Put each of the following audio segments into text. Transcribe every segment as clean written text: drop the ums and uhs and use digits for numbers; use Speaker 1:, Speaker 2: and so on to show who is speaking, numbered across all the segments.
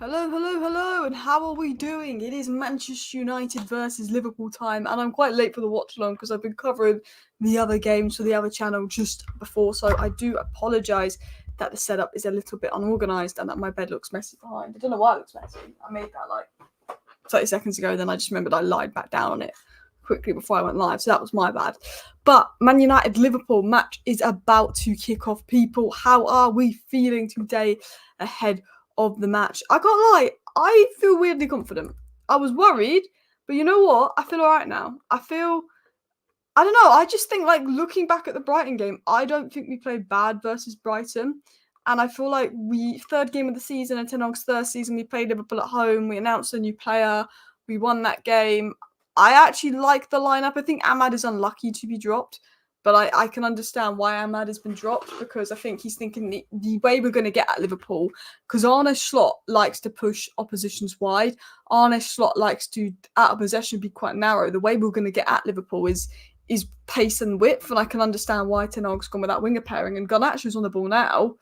Speaker 1: Hello, hello, hello, and how are we doing? It is Manchester United versus Liverpool time, and I'm quite late for the watch along because I've been covering the other games for the other channel just before, so I do apologise that the setup is a little bit unorganised and that my bed looks messy behind. I don't know why it looks messy. I made that like 30 seconds ago, then I just remembered I lied back down on it quickly before I went live, so that was my bad. But Man United Liverpool match is about to kick off. People, how are we feeling today ahead of the match? I can't lie, I feel weirdly confident. I was worried, but you know what? I feel alright now. I don't know, I just think, like, looking back at the Brighton game, I don't think we played bad versus Brighton. And I feel like third game of the season and Ten Hag's third season, we played Liverpool at home, we announced a new player, we won that game. I actually like the lineup. I think Ahmad is unlucky to be dropped, but I can understand why Ahmad has been dropped, because I think he's thinking the way we're going to get at Liverpool, because Arne Slot likes to push oppositions wide. Arne Slot likes to, out of possession, be quite narrow. The way we're going to get at Liverpool is pace and width, and I can understand why Ten Hag's gone with that winger pairing, and Garnacho's on the ball now.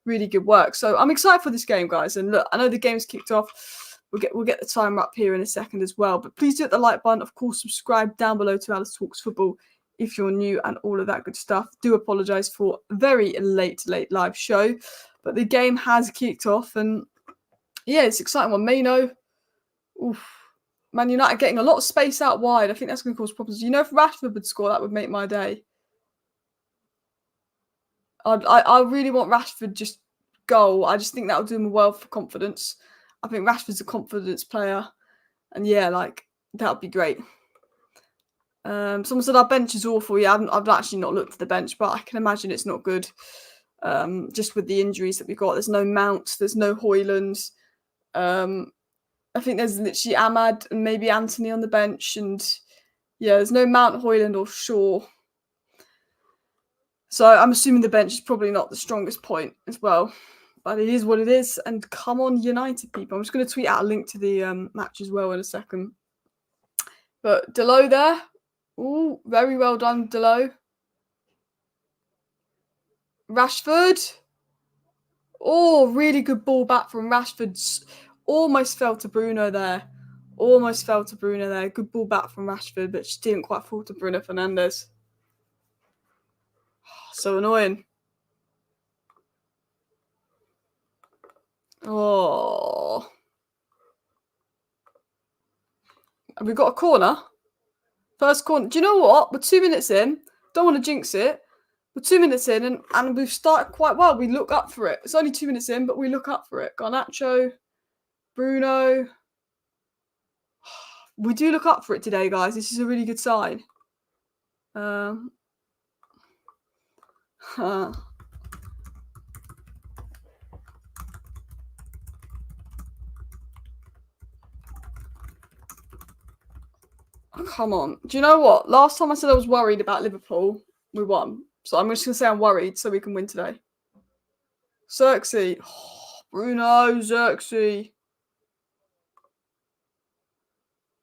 Speaker 1: Really good work. So I'm excited for this game, guys. And look, I know the game's kicked off. We'll get the timer up here in a second as well. But please do hit the like button. Of course, subscribe down below to Alice Talks Football if you're new and all of that good stuff. Do apologise for a very late live show. But the game has kicked off. And yeah, it's an exciting one. Maino. Oof. Man United getting a lot of space out wide. I think that's going to cause problems. You know, if Rashford would score, that would make my day. I really want Rashford just goal. I just think that will do him well for confidence. I think Rashford's a confidence player. And yeah, like, that would be great. Someone said our bench is awful. Yeah, I've actually not looked at the bench, but I can imagine it's not good. Just with the injuries that we've got. There's no Mount, there's no Højlund. I think there's literally Ahmad and maybe Anthony on the bench. And yeah, there's no Mount, Højlund or Shaw. So I'm assuming the bench is probably not the strongest point as well. But it is what it is. And come on, United people. I'm just going to tweet out a link to the match as well in a second. But Delo there. Ooh, very well done, Delo. Rashford. Oh, really good ball back from Rashford. Almost fell to Bruno there. Good ball back from Rashford, but just didn't quite fall to Bruno Fernandes. So annoying. Oh. Have we got a corner? First corner. Do you know what? We're 2 minutes in. Don't want to jinx it. We're 2 minutes in and we've started quite well. We look up for it. It's only 2 minutes in, but we look up for it. Garnacho, Bruno. We do look up for it today, guys. This is a really good sign. Come on. Do you know what? Last time I said I was worried about Liverpool, we won. So I'm just going to say I'm worried so we can win today. Xerxes. Oh, Bruno, Xerxes.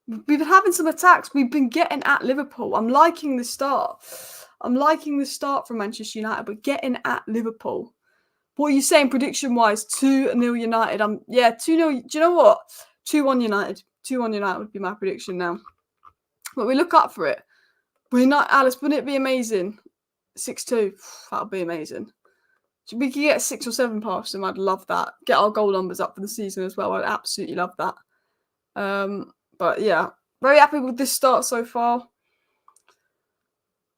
Speaker 1: We've been having some attacks. We've been getting at Liverpool. I'm liking the start. From Manchester United, but getting at Liverpool. What are you saying prediction-wise? 2-0 United. 2-0. Do you know what? 2-1 United. 2-1 United would be my prediction now. But we look up for it. We're not, Alice, wouldn't it be amazing? 6-2. That would be amazing. We could get 6 or 7 past them. I'd love that. Get our goal numbers up for the season as well. I'd absolutely love that. But yeah, very happy with this start so far.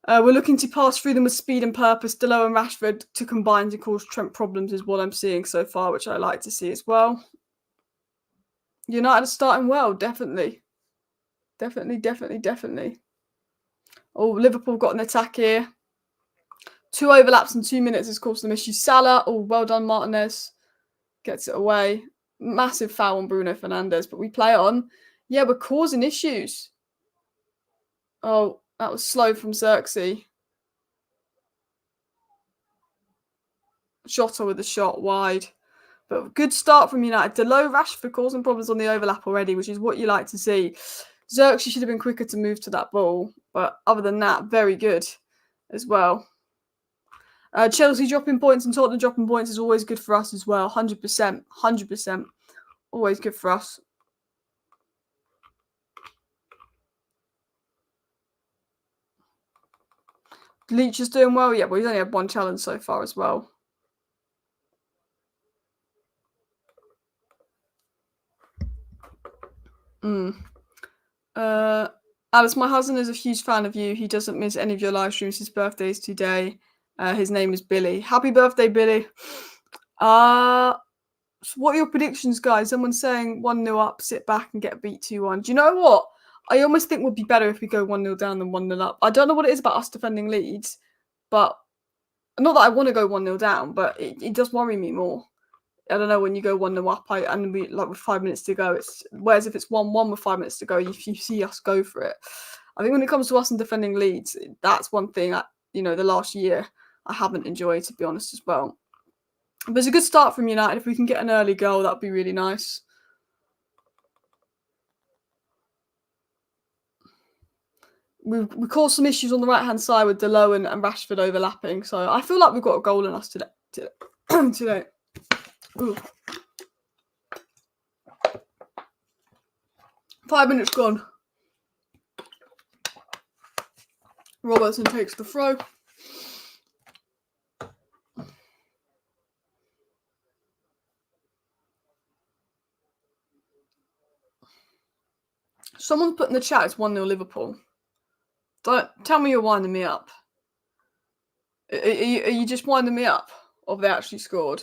Speaker 1: We're looking to pass through them with speed and purpose. Delo and Rashford to combine to cause Trent problems is what I'm seeing so far, which I like to see as well. United are starting well, definitely. Definitely. Oh, Liverpool got an attack here. 2 overlaps in 2 minutes has caused them issues. Salah, oh, well done, Martinez. Gets it away. Massive foul on Bruno Fernandes, but we play on. Yeah, we're causing issues. Oh, that was slow from Xerxes. Jota with a shot wide. But good start from United. Delo, Rashford causing problems on the overlap already, which is what you like to see. Xerxes should have been quicker to move to that ball. But other than that, very good as well. Chelsea dropping points and Tottenham dropping points is always good for us as well. 100%. Always good for us. Leach is doing well, yeah, but he's only had one challenge so far as well. Alice, my husband is a huge fan of you. He doesn't miss any of your live streams. His birthday is today. His name is Billy. Happy birthday, Billy. So what are your predictions, guys? Someone's saying 1-0 up, sit back and get beat 2-1. Do you know what? I almost think would be better if we go 1-0 down than 1-0 up. I don't know what it is about us defending leads, but not that I want to go 1-0 down, but it does worry me more. I don't know, when you go 1-0 up and we like with 5 minutes to go, it's whereas if it's 1-1 with 5 minutes to go, you see us go for it. I think when it comes to us and defending leads, that's one thing the last year I haven't enjoyed, to be honest, as well. But it's a good start from United. If we can get an early goal, that'd be really nice. We caused some issues on the right hand side with Delo and Rashford overlapping, so I feel like we've got a goal in us today. Ooh. 5 minutes gone. Robertson takes the throw. Someone's put in the chat it's 1-0 Liverpool. Don't tell me you're winding me up. Are you just winding me up? Or have they actually scored?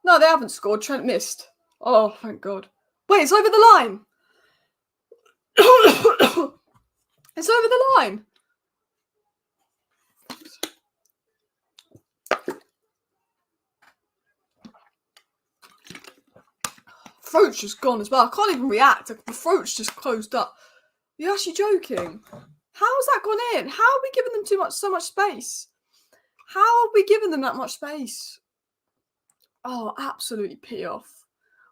Speaker 1: No, they haven't scored. Trent missed. Oh, thank God. Wait, it's over the line. It's over the line. Throat's just gone as well. I can't even react. The throat's just closed up. You're actually joking. How has that gone in? How are we giving them so much space? How are we giving them that much space? Oh, absolutely pee off.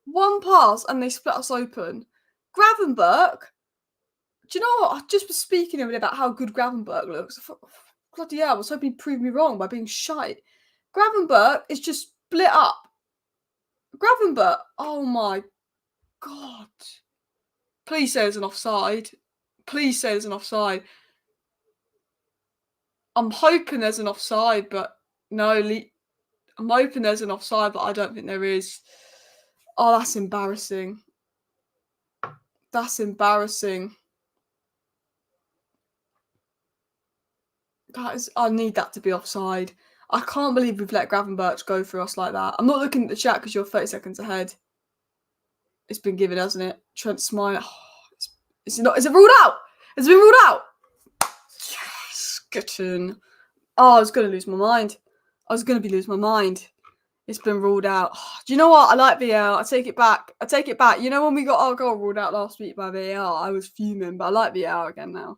Speaker 1: One pass and they split us open. Gravenberch. Do you know what? I just was speaking a bit about how good Gravenberch looks. Bloody hell, I was hoping he'd prove me wrong by being shite. Gravenberch is just split up. Gravenberch. Oh my God. Please say there's an offside. Please say there's an offside. I'm hoping there's an offside, but no. I'm hoping there's an offside, but I don't think there is. Oh, that's embarrassing. That's embarrassing. I need that to be offside. I can't believe we've let Gravenberch go through us like that. I'm not looking at the chat because you're 30 seconds ahead. It's been given, hasn't it? Trent Smile. Oh, is it ruled out? Has it been ruled out? Yes, good. Oh, I was going to lose my mind. Lose my mind. It's been ruled out. Oh, do you know what? I like VAR. I take it back. You know when we got our goal ruled out last week by VAR, I was fuming, but I like VAR again now.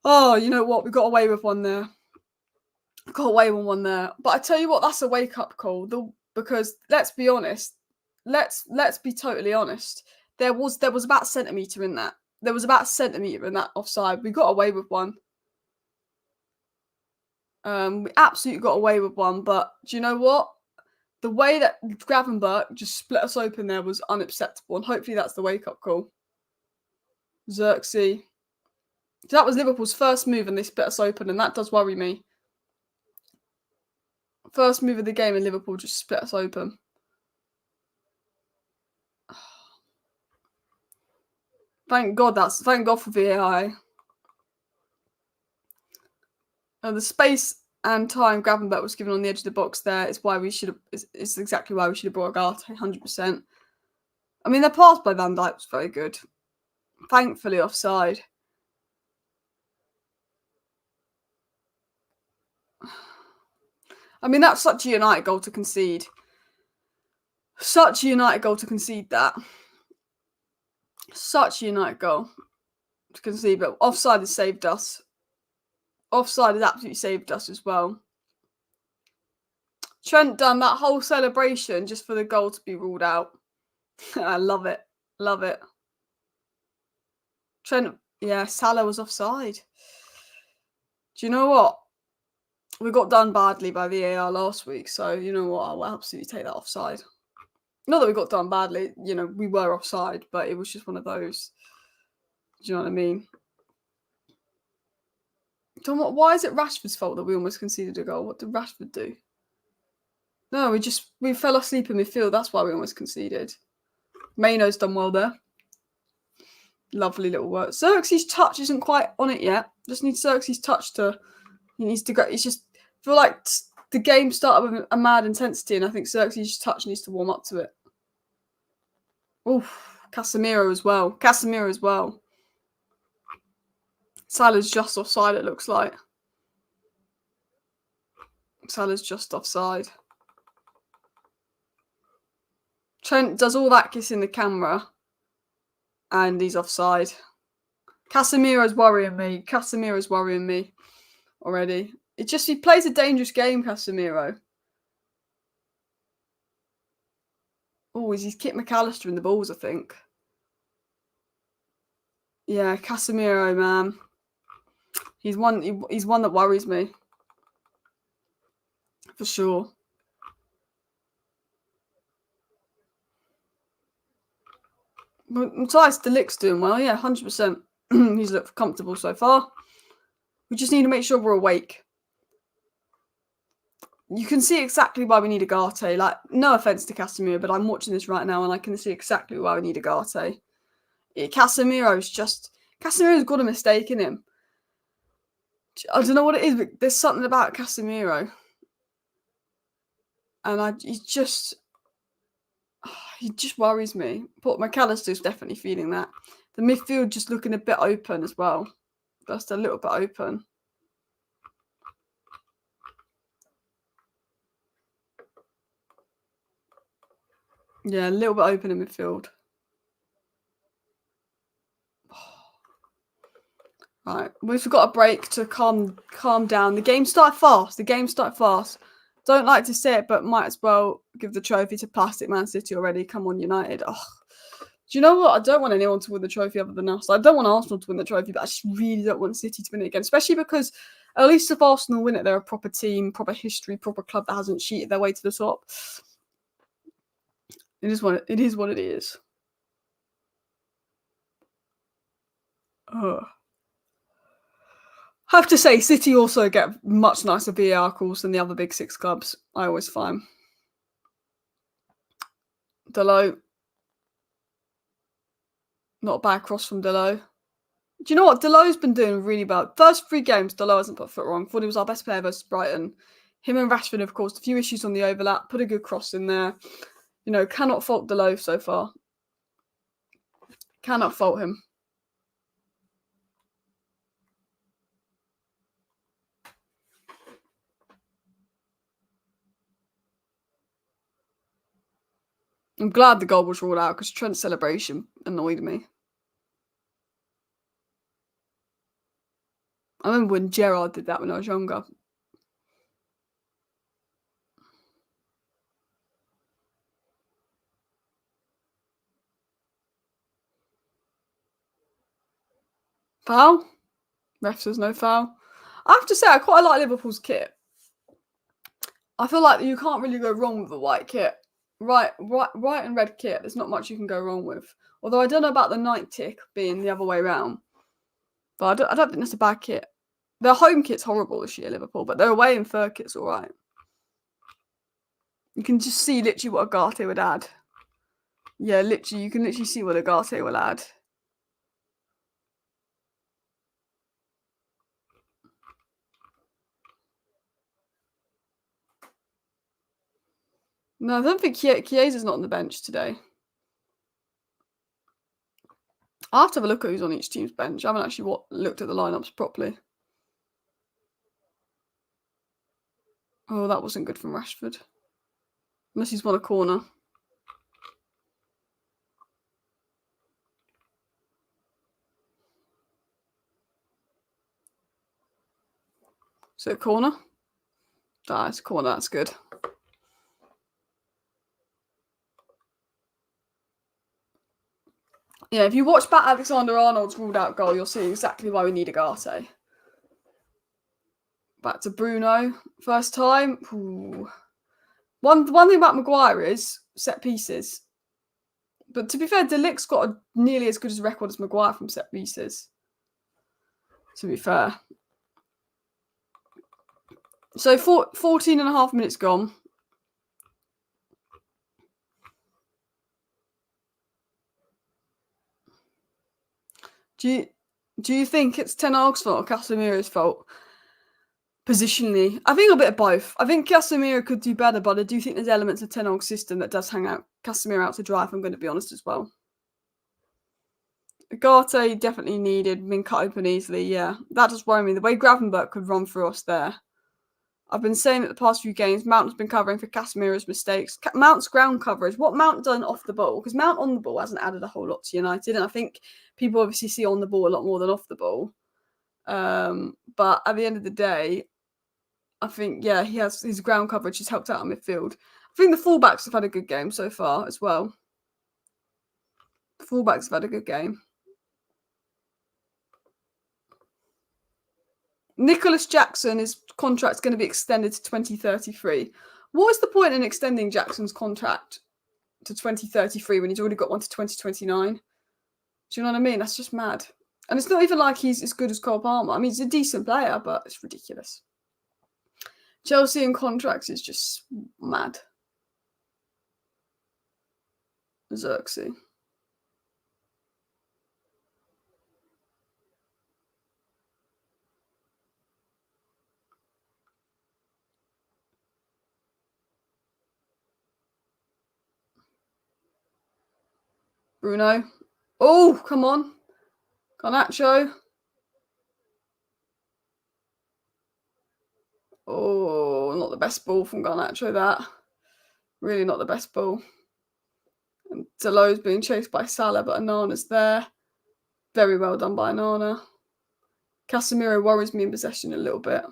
Speaker 1: Oh, you know what? We got away with one there. But I tell you what, that's a wake-up call. Because let's be honest. Let's be totally honest. There was about a centimetre in that. There was about a centimetre in that offside. We got away with one. We absolutely got away with one. But do you know what? The way that Gravenberch just split us open there was unacceptable. And hopefully that's the wake-up call. Xerxes. So that was Liverpool's first move and they split us open. And that does worry me. First move of the game and Liverpool just split us open. Thank God for VAI. The space and time Gravenberch was given on the edge of the box there is why we should have. It's exactly why we should have brought Agathe 100%. I mean, the pass by Van Dijk was very good. Thankfully, offside. I mean, that's such a United goal to concede. Such a United goal to concede that. Such a United goal to concede, but offside has saved us. Offside has absolutely saved us as well. Trent done that whole celebration just for the goal to be ruled out. I love it. Love it. Trent, yeah, Salah was offside. Do you know what? We got done badly by VAR last week, so you know what? I'll absolutely take that offside. Not that we got done badly, you know, we were offside, but it was just one of those. Do you know what I mean? Why is it Rashford's fault that we almost conceded a goal? What did Rashford do? No, we fell asleep in midfield. That's why we almost conceded. Maino's done well there. Lovely little work. Xerxes' touch isn't quite on it yet. Just needs Xerxes' touch to. He needs to go. It's just I feel like the game started with a mad intensity, and I think Xerxes' touch needs to warm up to it. Oof, Casemiro as well. Salah's just offside. It looks like Salah's just offside. Trent does all that kissing the camera, and he's offside. Casemiro's worrying me already. He plays a dangerous game, Casemiro. Oh, he's kicked McAllister in the balls, I think. Yeah, Casemiro, man. He's one that worries me. For sure. But Matthijs de Ligt's doing well, yeah, 100%. He's looked comfortable so far. We just need to make sure we're awake. You can see exactly why we need Agate. Like, no offense to Casemiro, but I'm watching this right now and I can see exactly why we need Agate. Casemiro's got a mistake in him. I don't know what it is, but there's something about Casemiro. And he just worries me. But McAllister's definitely feeling that. The midfield just looking a bit open as well. Just a little bit open. Yeah, a little bit open in midfield. Right, we've got a break to calm down. The game started fast. Don't like to say it, but might as well give the trophy to Plastic Man City already. Come on, United. Oh. Do you know what? I don't want anyone to win the trophy other than us. I don't want Arsenal to win the trophy, but I just really don't want City to win it again. Especially because at least if Arsenal win it, they're a proper team, proper history, proper club that hasn't cheated their way to the top. It is what it is. Have to say, City also get much nicer VAR calls than the other big six clubs. I always find. Delo. Not a bad cross from Delo. Do you know what? Delo's been doing really bad. First 3 games, Delo hasn't put a foot wrong. Thought he was our best player versus Brighton. Him and Rashford have caused a few issues on the overlap. Put a good cross in there. You know, cannot fault Delo so far. Cannot fault him. I'm glad the goal was ruled out because Trent's celebration annoyed me. I remember when Gerrard did that when I was younger. Foul? Ref says no foul. I have to say, I quite like Liverpool's kit. I feel like you can't really go wrong with the white kit. Right and red kit, there's not much you can go wrong with. Although I don't know about the night tick being the other way around. But I don't think that's a bad kit. Their home kit's horrible this year, Liverpool, but their away and third kit's alright. You can just see literally what Agate would add. Yeah, literally, you can literally see what Agate will add. No, I don't think Chiesa's not on the bench today. I'll have to have a look at who's on each team's bench. I haven't actually looked at the lineups properly. Oh, that wasn't good from Rashford. Unless he's won a corner. Is it a corner? Ah, it's a corner. That's good. Yeah, if you watch back Alexander-Arnold's ruled out goal, you'll see exactly why we need Agate. Back to Bruno. First time. Ooh. One thing about Maguire is set pieces. But to be fair, De Ligt's got nearly as good as a record as Maguire from set pieces. To be fair. So 14 and a half minutes gone. Do you think it's Ten Hag's fault or Casemiro's fault? Positionally, I think a bit of both. I think Casemiro could do better, but I do think there's elements of Ten Hag's system that does hang out Casemiro out to dry, if I'm going to be honest as well. Ugarte definitely needed, been cut open easily, yeah. That does worry me. The way Gravenberch could run through us there. I've been saying it the past few games, Mount has been covering for Casemiro's mistakes. Mount's ground coverage, what Mount done off the ball? Because Mount on the ball hasn't added a whole lot to United, and I think people obviously see on the ball a lot more than off the ball. But at the end of the day, I think, yeah, he has his ground coverage has helped out on midfield. I think the fullbacks have had a good game so far as well. The fullbacks have had a good game. Nicholas Jackson, his contract's going to be extended to 2033. What is the point in extending Jackson's contract to 2033 when he's already got one to 2029? Do you know what I mean? That's just mad. And it's not even like he's as good as Cole Palmer. I mean, he's a decent player, but it's ridiculous. Chelsea and contracts is just mad. Xerxes. Bruno. Oh, come on. Garnacho. Oh, not the best ball from Garnacho, that. Really not the best ball. And Delo's being chased by Salah, but Anana's there. Very well done by Anana. Casemiro worries me in possession a little bit.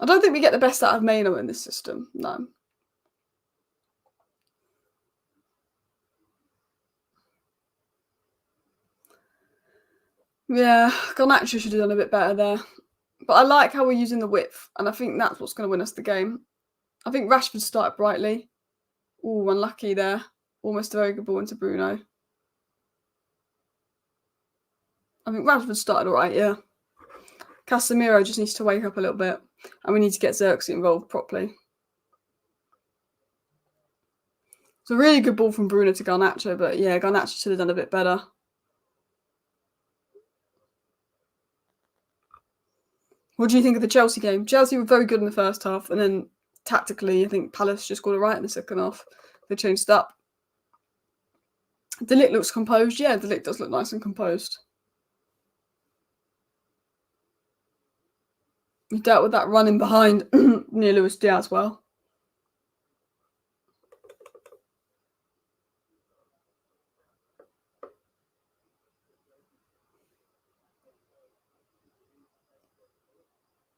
Speaker 1: I don't think we get the best out of Maino in this system, no. Yeah, Garnacho should have done a bit better there. But I like how we're using the width, and I think that's what's going to win us the game. I think Rashford started brightly. Ooh, unlucky there. Almost a very good ball into Bruno. I think Rashford started all right, yeah. Casemiro just needs to wake up a little bit, and we need to get Xerxes involved properly. It's a really good ball from Bruno to Garnacho, but yeah, Garnacho should have done a bit better. What do you think of the Chelsea game? Chelsea were very good in the first half, and then tactically, I think Palace just got it right in the second half. They changed it up. De Ligt looks composed. Yeah, De Ligt does look nice and composed. He dealt with that running behind near Luis Diaz well.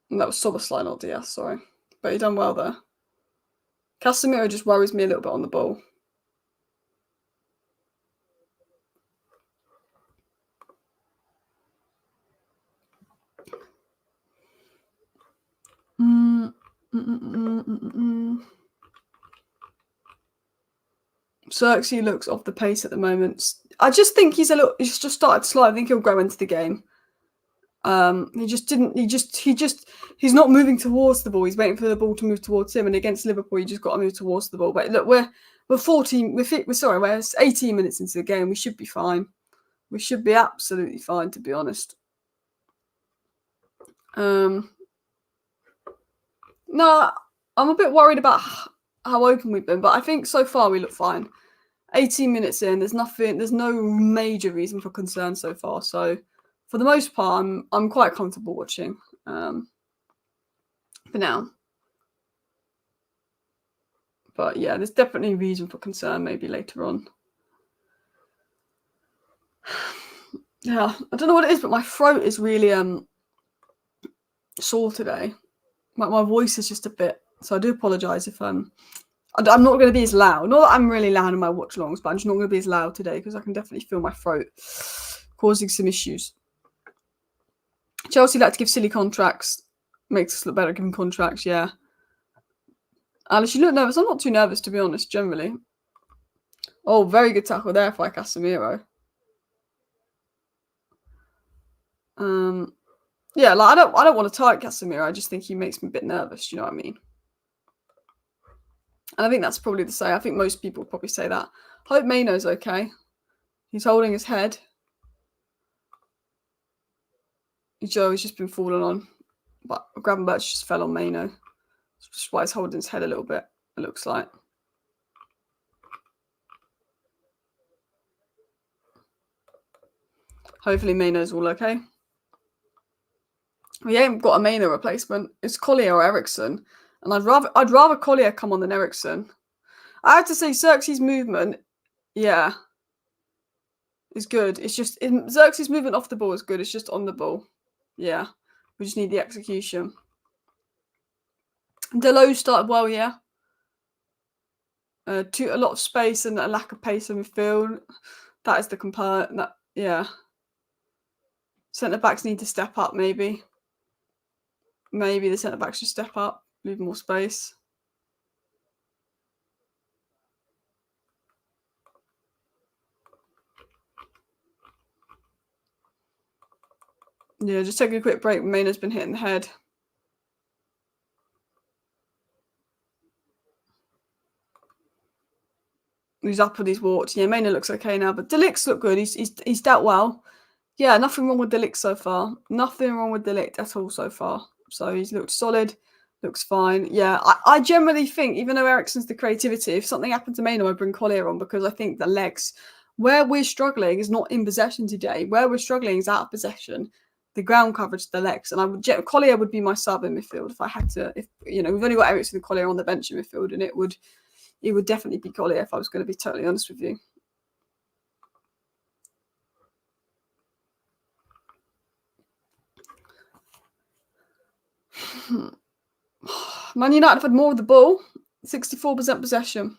Speaker 1: And that was Soboslai, not Diaz, sorry. But he done well there. Casemiro just worries me a little bit on the ball. Xerxes looks off the pace at the moment. I just think he's just started slow. I think he'll grow into the game. He's not moving towards the ball. He's waiting for the ball to move towards him. And against Liverpool, you just got to move towards the ball. But look, we're 18 minutes into the game. We should be fine. We should be absolutely fine, to be honest. No, I'm a bit worried about how open we've been, but I think so far we look fine. 18 minutes in, there's no major reason for concern so far. So for the most part, I'm quite comfortable watching for now. But yeah, there's definitely reason for concern maybe later on. Yeah, I don't know what it is, but my throat is really sore today. My voice is just a bit, so I do apologise if I'm not going to be as loud. Not that I'm really loud in my watch longs, but I'm just not going to be as loud today because I can definitely feel my throat causing some issues. Chelsea like to give silly contracts. Makes us look better giving contracts, yeah. Alice, you look nervous. I'm not too nervous, to be honest, generally. Oh, very good tackle there by Casemiro. Yeah, like I don't want to target Casemiro. I just think he makes me a bit nervous. You know what I mean? And I think that's probably the same. I think most people probably say that. Hope Maino's okay. He's holding his head. He's just been falling on. But Gravenberch just fell on Maino. That's why he's holding his head a little bit, it looks like. Hopefully Maino's all okay. We ain't got a Maino replacement. It's Collier or Ericsson. And I'd rather Collier come on than Ericsson. I have to say Xerxes' movement, yeah, is good. It's just Xerxes' movement off the ball is good. It's just on the ball. Yeah. We just need the execution. Delo started well, yeah. A lot of space and a lack of pace in midfield. That is the comparison. Yeah. Centre backs need to step up, maybe. Maybe the centre backs should step up, leave more space. Yeah, just taking a quick break. Maino's been hitting the head. He's up and he's walked. Yeah, Maino looks okay now, but De Ligt's look good. He's dealt well. Yeah, nothing wrong with De Ligt so far. Nothing wrong with De Ligt at all so far. So he's looked solid, looks fine. Yeah, I generally think, even though Ericsson's the creativity, if something happened to Maino, I'd bring Collier on because I think the legs, where we're struggling is not in possession today. Where we're struggling is out of possession. The ground coverage, the legs, and Collier would be my sub in midfield if I had to. If we've only got Ericsson and Collier on the bench in midfield, and it would definitely be Collier if I was going to be totally honest with you. Man United have had more of the ball, 64% possession.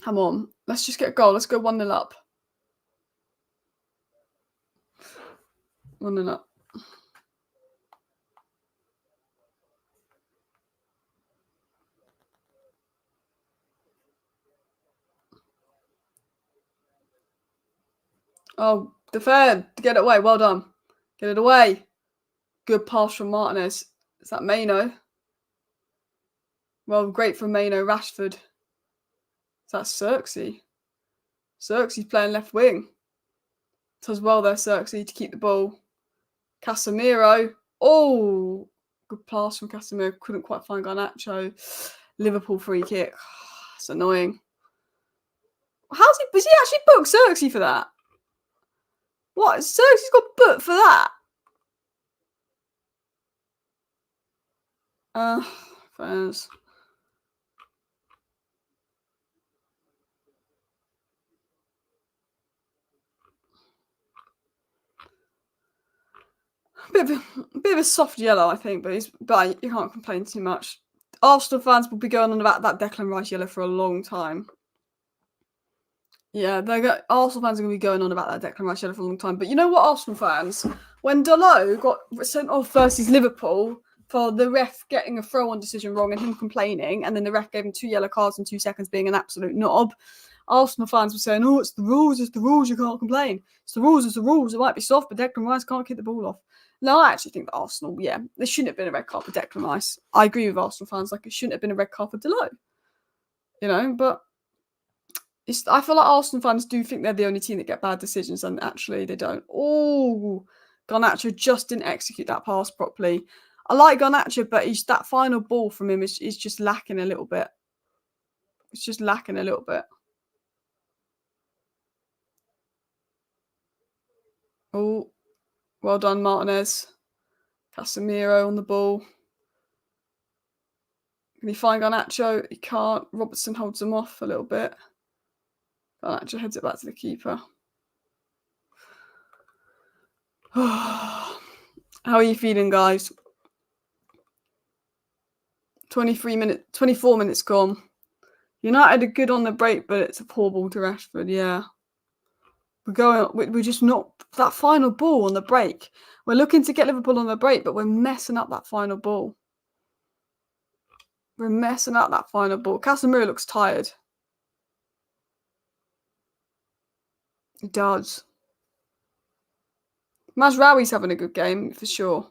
Speaker 1: Come on, let's just get a goal. Let's go 1-0 up. 1-0 up. Oh, defend. Get it away. Well done. Get it away. Good pass from Martinez. Is that Maino? Well, great from Maino. Rashford. Is that Xerxes? Xerxes playing left wing. Does well there, Xerxes, to keep the ball. Casemiro. Oh, good pass from Casemiro. Couldn't quite find Garnacho. Liverpool free kick. It's annoying. Was he actually booked Xerxes for that? What? Xerxes got booked for that? Fans. Bit of a soft yellow, I think, but you can't complain too much. Arsenal fans will be going on about that Declan Rice yellow for a long time. Yeah, Arsenal fans are going to be going on about that Declan Rice yellow for a long time. But you know what, Arsenal fans? When Delo got sent off versus Liverpool for the ref getting a throw-on decision wrong and him complaining, and then the ref gave him 2 yellow cards in 2 seconds, being an absolute knob, Arsenal fans were saying, oh, it's the rules, you can't complain. It's the rules, it might be soft, but Declan Rice can't kick the ball off. No, I actually think that Arsenal, yeah, there shouldn't have been a red card for Declan Rice. I agree with Arsenal fans, like it shouldn't have been a red card for Delo. But I feel like Arsenal fans do think they're the only team that get bad decisions, and actually they don't. Oh, Garnacho just didn't execute that pass properly. I like Garnacho, but that final ball from him is just lacking a little bit. It's just lacking a little bit. Oh, well done, Martinez. Casemiro on the ball. Can he find Garnacho? He can't. Robertson holds him off a little bit. Garnacho heads it back to the keeper. How are you feeling, guys? 24 minutes gone. United are good on the break, but it's a poor ball to Rashford, yeah. We're just not that final ball on the break. We're looking to get Liverpool on the break, but we're messing up that final ball. We're messing up that final ball. Casemiro looks tired. He does. Mazraoui's having a good game for sure.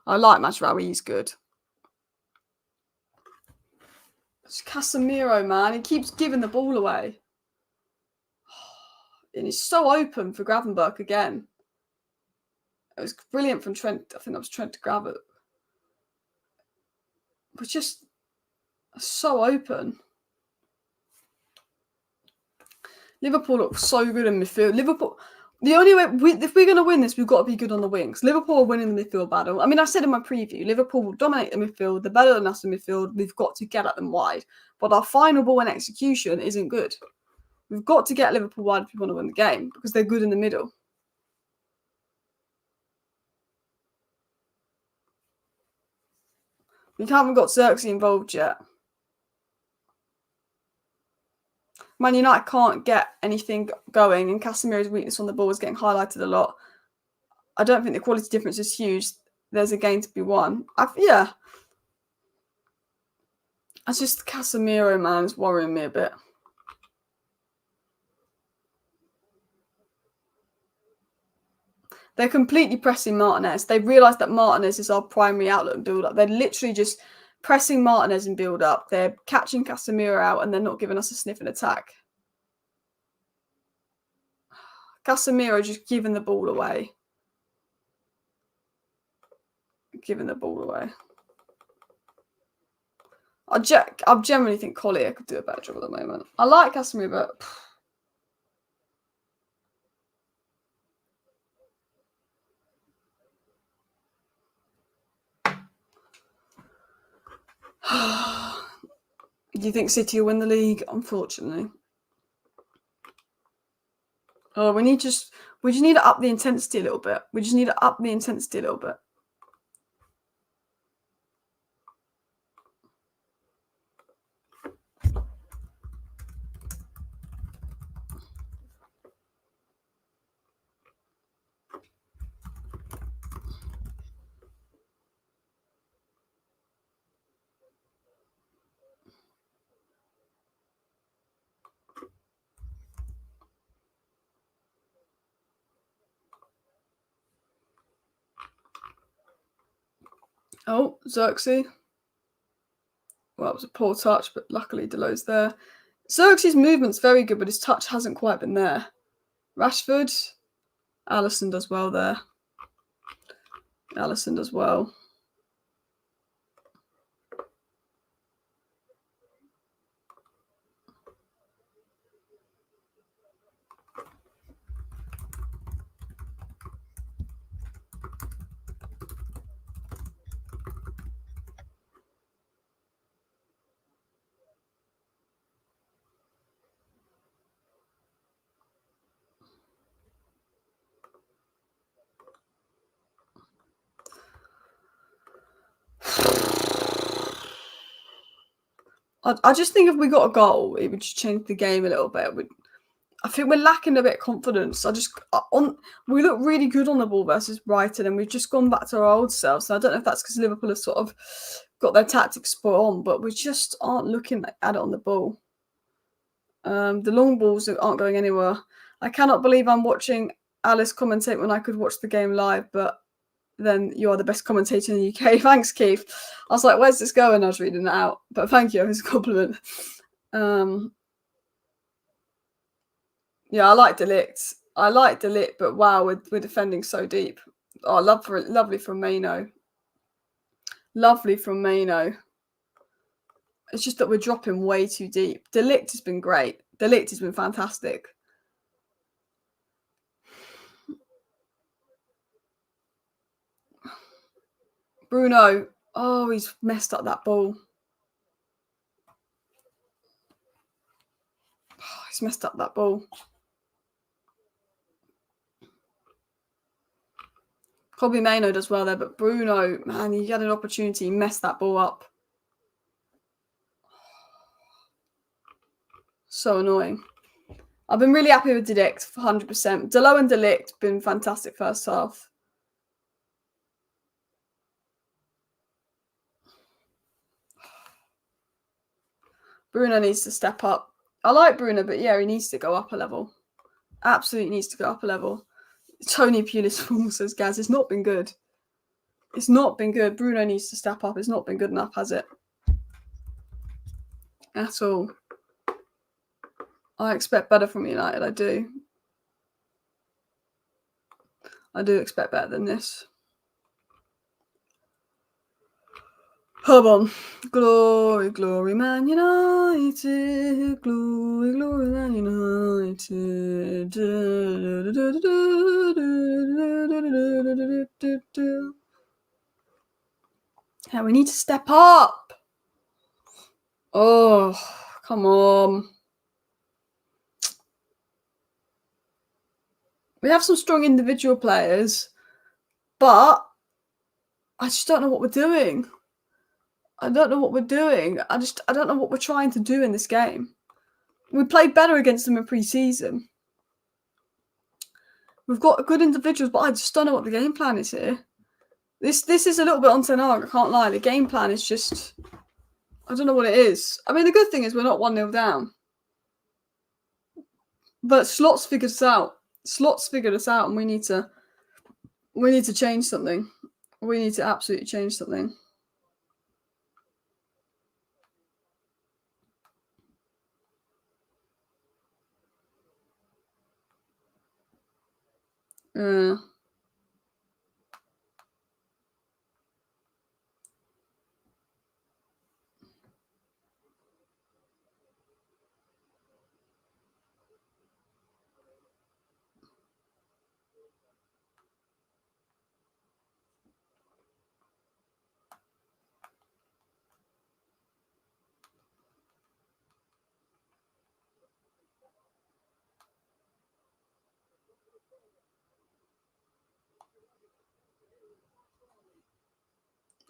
Speaker 1: I like Mazraoui. He's good. It's Casemiro, man. He keeps giving the ball away. And it's so open for Gravenberch again. It was brilliant from Trent. I think that was Trent to grab it. But just so open. Liverpool look so good in midfield. Liverpool, the only way, if we're going to win this, we've got to be good on the wings. Liverpool are winning the midfield battle. I mean, I said in my preview, Liverpool will dominate the midfield. They're better than us in midfield. We've got to get at them wide. But our final ball and execution isn't good. We've got to get Liverpool wide if we want to win the game because they're good in the middle. We haven't got Xerxes involved yet. Man United can't get anything going, and Casemiro's weakness on the ball is getting highlighted a lot. I don't think the quality difference is huge. There's a game to be won. Yeah. It's just Casemiro, man, is worrying me a bit. They're completely pressing Martinez. They've realised that Martinez is our primary outlet and build-up. They're literally just pressing Martinez and build-up. They're catching Casemiro out and they're not giving us a sniff in attack. Casemiro just giving the ball away. Giving the ball away. I generally think Collier could do a better job at the moment. I like Casemiro, but... Do you think City will win the league? Unfortunately. Oh, we just need to up the intensity a little bit. We just need to up the intensity a little bit. Oh, Xerxes. Well, it was a poor touch, but luckily Delo's there. Xerxes' movement's very good, but his touch hasn't quite been there. Rashford. Alisson does well there. Alisson does well. I just think if we got a goal, it would just change the game a little bit. I think we're lacking a bit of confidence. We look really good on the ball versus Brighton, and we've just gone back to our old selves. And I don't know if that's because Liverpool have sort of got their tactics spot on, but we just aren't looking at it on the ball. The long balls aren't going anywhere. I cannot believe I'm watching Alice commentate when I could watch the game live, but then you are the best commentator in the UK. Thanks, Keith. I was like, where's this going? I was reading it out. But thank you. It was a compliment. Yeah, I like Delict. But wow, we're defending so deep. Oh, lovely from Maino. Lovely from Maino. It's just that we're dropping way too deep. Delict has been great. Delict has been fantastic. Bruno. Oh, he's messed up that ball. Oh, he's messed up that ball. Probably Maino does well there, but Bruno, man, he had an opportunity. He messed that ball up. So annoying. I've been really happy with De Ligt, 100%. Delo and De Ligt been fantastic first half. Bruno needs to step up. I like Bruno, but yeah, he needs to go up a level. Absolutely needs to go up a level. Tony Pulis says, Gaz, it's not been good. It's not been good. Bruno needs to step up. It's not been good enough, has it? At all. I expect better from United, I do. I do expect better than this. Hold on. Glory, glory, Man United. Glory, glory, Man United. Yeah, we need to step up. Oh, come on. We have some strong individual players, but I just don't know what we're doing. I don't know what we're doing. I don't know what we're trying to do in this game. We played better against them in pre-season. We've got good individuals, but I just don't know what the game plan is here. This is a little bit on Ten Hag, I can't lie. The game plan is just... I don't know what it is. I mean, the good thing is we're not 1-0 down. But Slot's figured us out. Slot's figured us out, and we need to change something. We need to absolutely change something.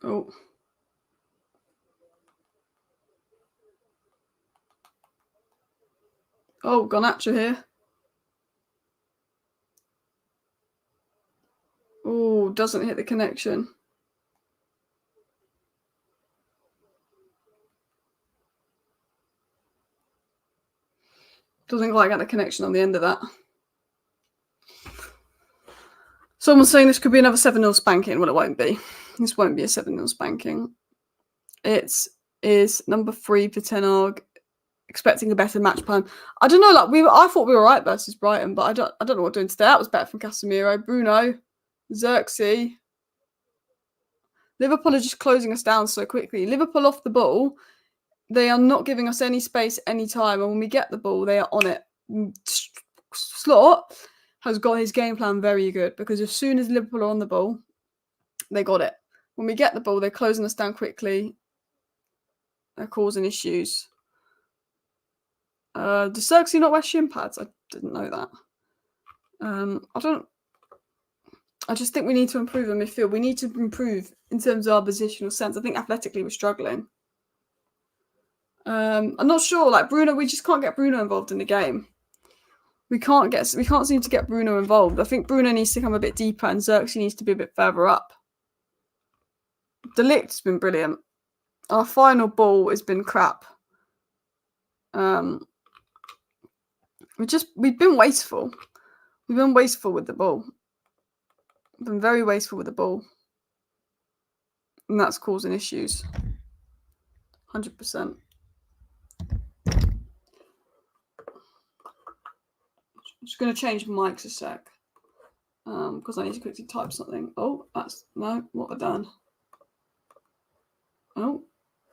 Speaker 1: Oh. Oh, Garnacho here. Oh, doesn't hit the connection. Doesn't quite get the connection on the end of that. Someone's saying this could be another 7-0 spanking. Well, it won't be. This won't be a 7-0 spanking. It is number 3 for Ten Hag. Expecting a better match plan. I don't know. Like I thought we were right versus Brighton, but I don't know what we're doing today. That was better from Casemiro, Bruno, Xerxes. Liverpool are just closing us down so quickly. Liverpool off the ball, they are not giving us any space, any time, and when we get the ball, they are on it. Slot has got his game plan very good because as soon as Liverpool are on the ball, they got it. When we get the ball, they're closing us down quickly. They're causing issues. Does Xerxes not wear shin pads? I didn't know that. I just think we need to improve in midfield. We need to improve in terms of our positional sense. I think athletically we're struggling. I'm not sure. Like Bruno, we just can't get Bruno involved in the game. We can't seem to get Bruno involved. I think Bruno needs to come a bit deeper and Xerxes needs to be a bit further up. De Ligt's been brilliant. Our final ball has been crap. We've been wasteful. We've been wasteful with the ball. We've been very wasteful with the ball. And that's causing issues. 100%. I'm just going to change mics a sec. Because I need to quickly type something. Oh, no, what have I done? Oh,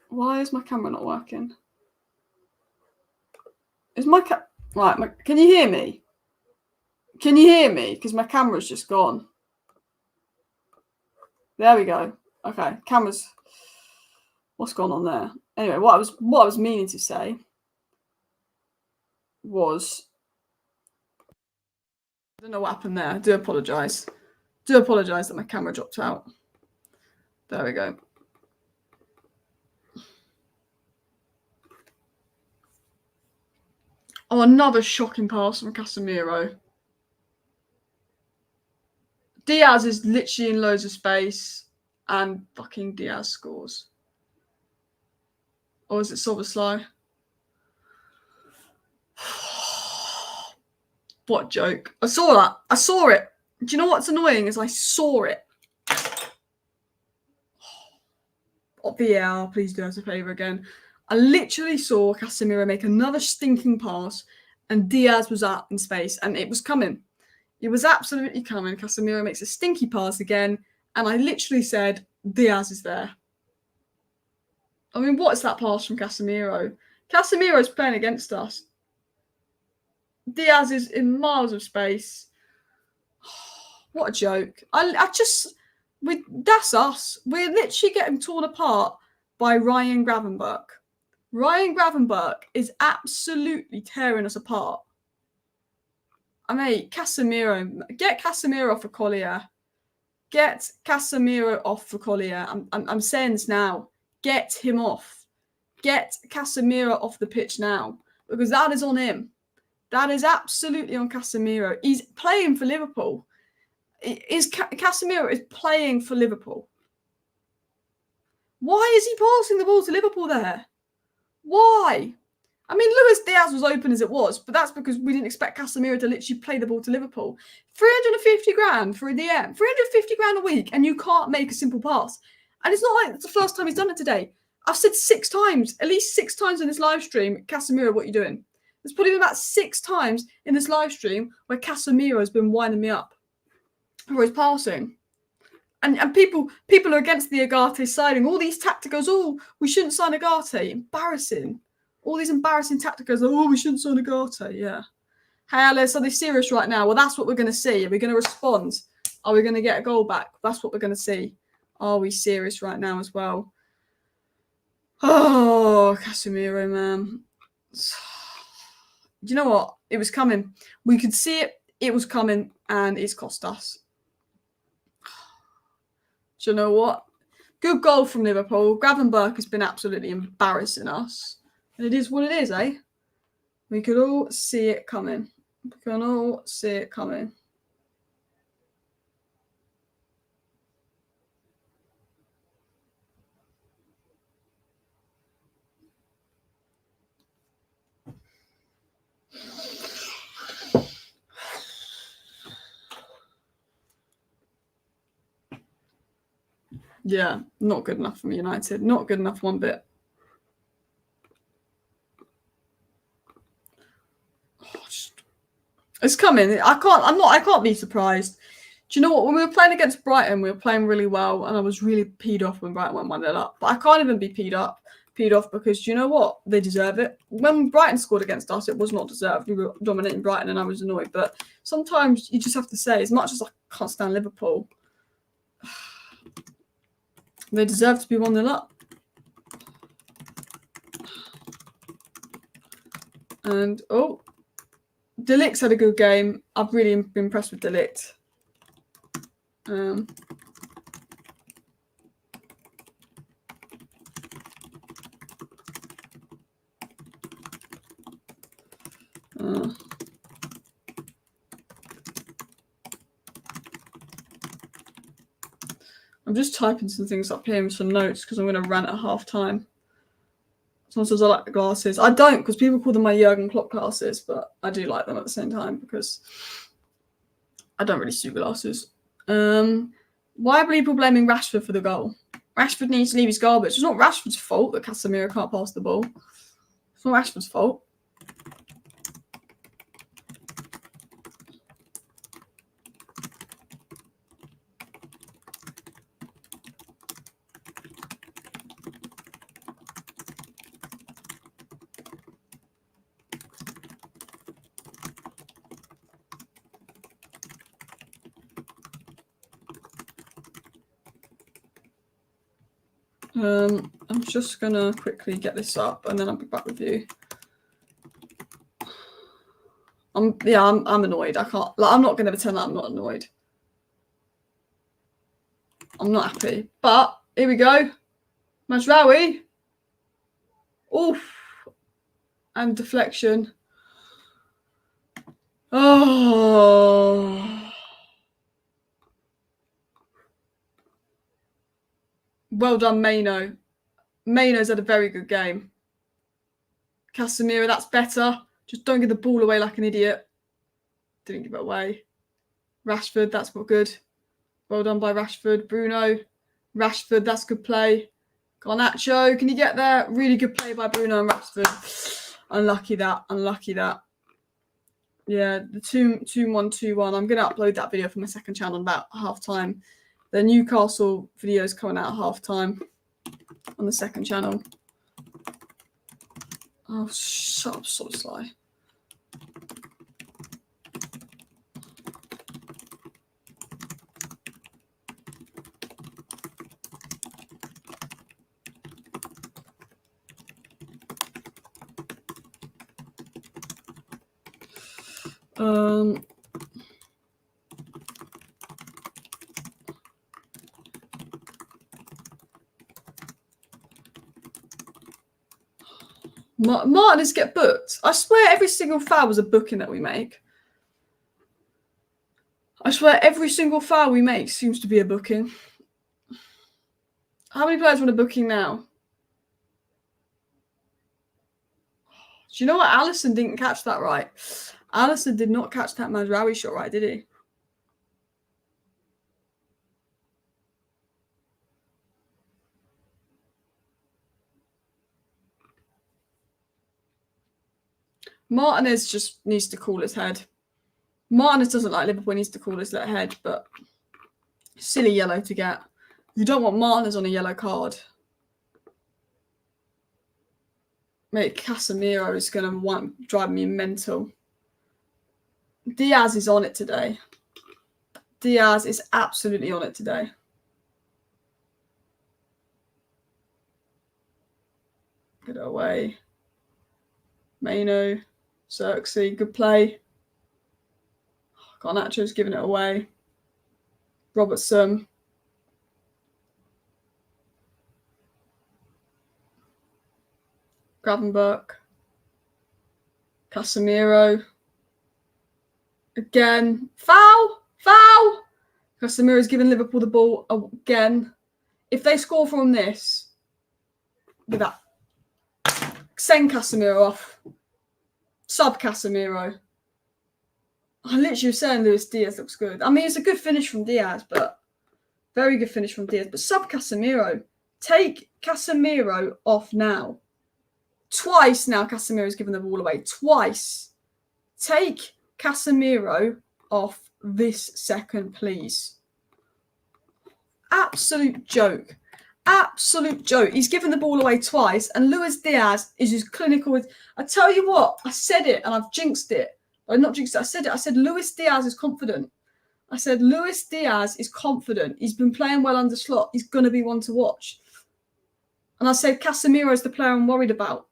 Speaker 1: why is my camera not working? Is my right, can you hear me? Can you hear me? Because my camera's just gone. There we go. Okay, camera's... What's gone on there? Anyway, what I was meaning to say was... I don't know what happened there. I do apologise. That my camera dropped out. There we go. Oh, another shocking pass from Casemiro. Diaz is literally in loads of space, and fucking Diaz scores. Or is it Soboslai? What a joke. I saw that. I saw it. Do you know what's annoying is I saw it. Oh, VAR, please do us a favour again. I literally saw Casemiro make another stinking pass and Diaz was out in space and it was coming. It was absolutely coming. Casemiro makes a stinky pass again and I literally said, Diaz is there. I mean, what is that pass from Casemiro? Casemiro's playing against us. Diaz is in miles of space. What a joke. That's us. We're literally getting torn apart by Ryan Gravenberch. Ryan Gravenberch is absolutely tearing us apart. I mean, Casemiro. Get Casemiro off for Collier. Get Casemiro off for Collier. I'm saying this now. Get him off. Get Casemiro off the pitch now. Because that is on him. That is absolutely on Casemiro. He's playing for Liverpool. Casemiro is playing for Liverpool. Why is he passing the ball to Liverpool there? Why? I mean, Luis Diaz was open as it was, but that's because we didn't expect Casemiro to literally play the ball to Liverpool. 350 grand for a DM, 350 grand a week, and you can't make a simple pass. And it's not like it's the first time he's done it today. I've said 6 times, at least 6 times in this live stream, Casemiro, what are you doing? There's probably been about 6 times in this live stream where Casemiro has been winding me up for his passing. And people are against the Agate signing. All these tacticals, we shouldn't sign Agate. Embarrassing. All these embarrassing tacticals, we shouldn't sign Agate. Yeah. Hey, Alice, are they serious right now? Well, that's what we're going to see. Are we going to respond? Are we going to get a goal back? That's what we're going to see. Are we serious right now as well? Oh, Casemiro, man. You know what? It was coming. We could see it. It was coming, and it's cost us. Do you know what? Good goal from Liverpool. Gravenberch has been absolutely embarrassing us. And it is what it is, eh? We could all see it coming. We can all see it coming. Yeah, not good enough from United. Not good enough one bit. It's coming. I can't be surprised. Do you know what? When we were playing against Brighton, we were playing really well, and I was really peed off when Brighton went 1-0 up. But I can't even be peed off because do you know what? They deserve it. When Brighton scored against us, it was not deserved. We were dominating Brighton, and I was annoyed. But sometimes you just have to say, as much as I can't stand Liverpool, they deserve to be 1-0 up. And De Ligt's had a good game. I've really been impressed with De Ligt. I'm just typing some things up here with some notes because I'm going to rant at half time. Someone says I like the glasses. I don't, because people call them my Jurgen Klopp glasses, but I do like them at the same time because I don't really suit glasses. Why are people blaming Rashford for the goal? Rashford needs to leave his garbage. It's not Rashford's fault that Casemiro can't pass the ball. It's not Rashford's fault. I'm just gonna quickly get this up and then I'll be back with you. I'm annoyed. I'm not gonna pretend that I'm not annoyed. I'm not happy. But here we go. Mazraoui. Oof. And deflection. Oh. Well done, Maino. Maino's had a very good game. Casemiro, that's better. Just don't give the ball away like an idiot. Didn't give it away. Rashford, that's not good. Well done by Rashford. Bruno. Rashford, that's good play. Garnacho, can you get there? Really good play by Bruno and Rashford. Unlucky that. Yeah, the 2-1-2-1. I'm going to upload that video for my second channel about half-time. The Newcastle video is coming out at half-time on the second channel. Oh, shut up, so sly. Martinez get booked. I swear every single foul was a booking that we make. I swear every single foul we make seems to be a booking. How many players want a booking now? Do you know what? Alisson didn't catch that right. Alisson did not catch that Mazraoui shot right, did he? Martinez just needs to cool his head. Martinez doesn't like Liverpool, needs to cool his head, but silly yellow to get. You don't want Martinez on a yellow card. Mate, Casemiro is going to drive me mental. Diaz is on it today. Diaz is absolutely on it today. Get it away. Maino. Xerxes, good play. Garnacho's giving it away. Robertson. Gravenberch. Casemiro. Again. Foul! Casemiro's giving Liverpool the ball again. If they score from this, with that, send Casemiro off. Sub Casemiro. I literally was saying Luis Diaz looks good. I mean, it's a good finish from Diaz, but very good finish from Diaz. But sub Casemiro. Take Casemiro off now. Twice now Casemiro's given the ball away. Twice. Take Casemiro off this second, please. Absolute joke. Absolute joke. He's given the ball away twice, and Luis Diaz is as clinical as... I tell you what, I said it, and I've jinxed it. Well, not jinxed it, I said it. I said Luis Diaz is confident. I said Luis Diaz is confident. He's been playing well under slot. He's going to be one to watch. And I said Casemiro is the player I'm worried about.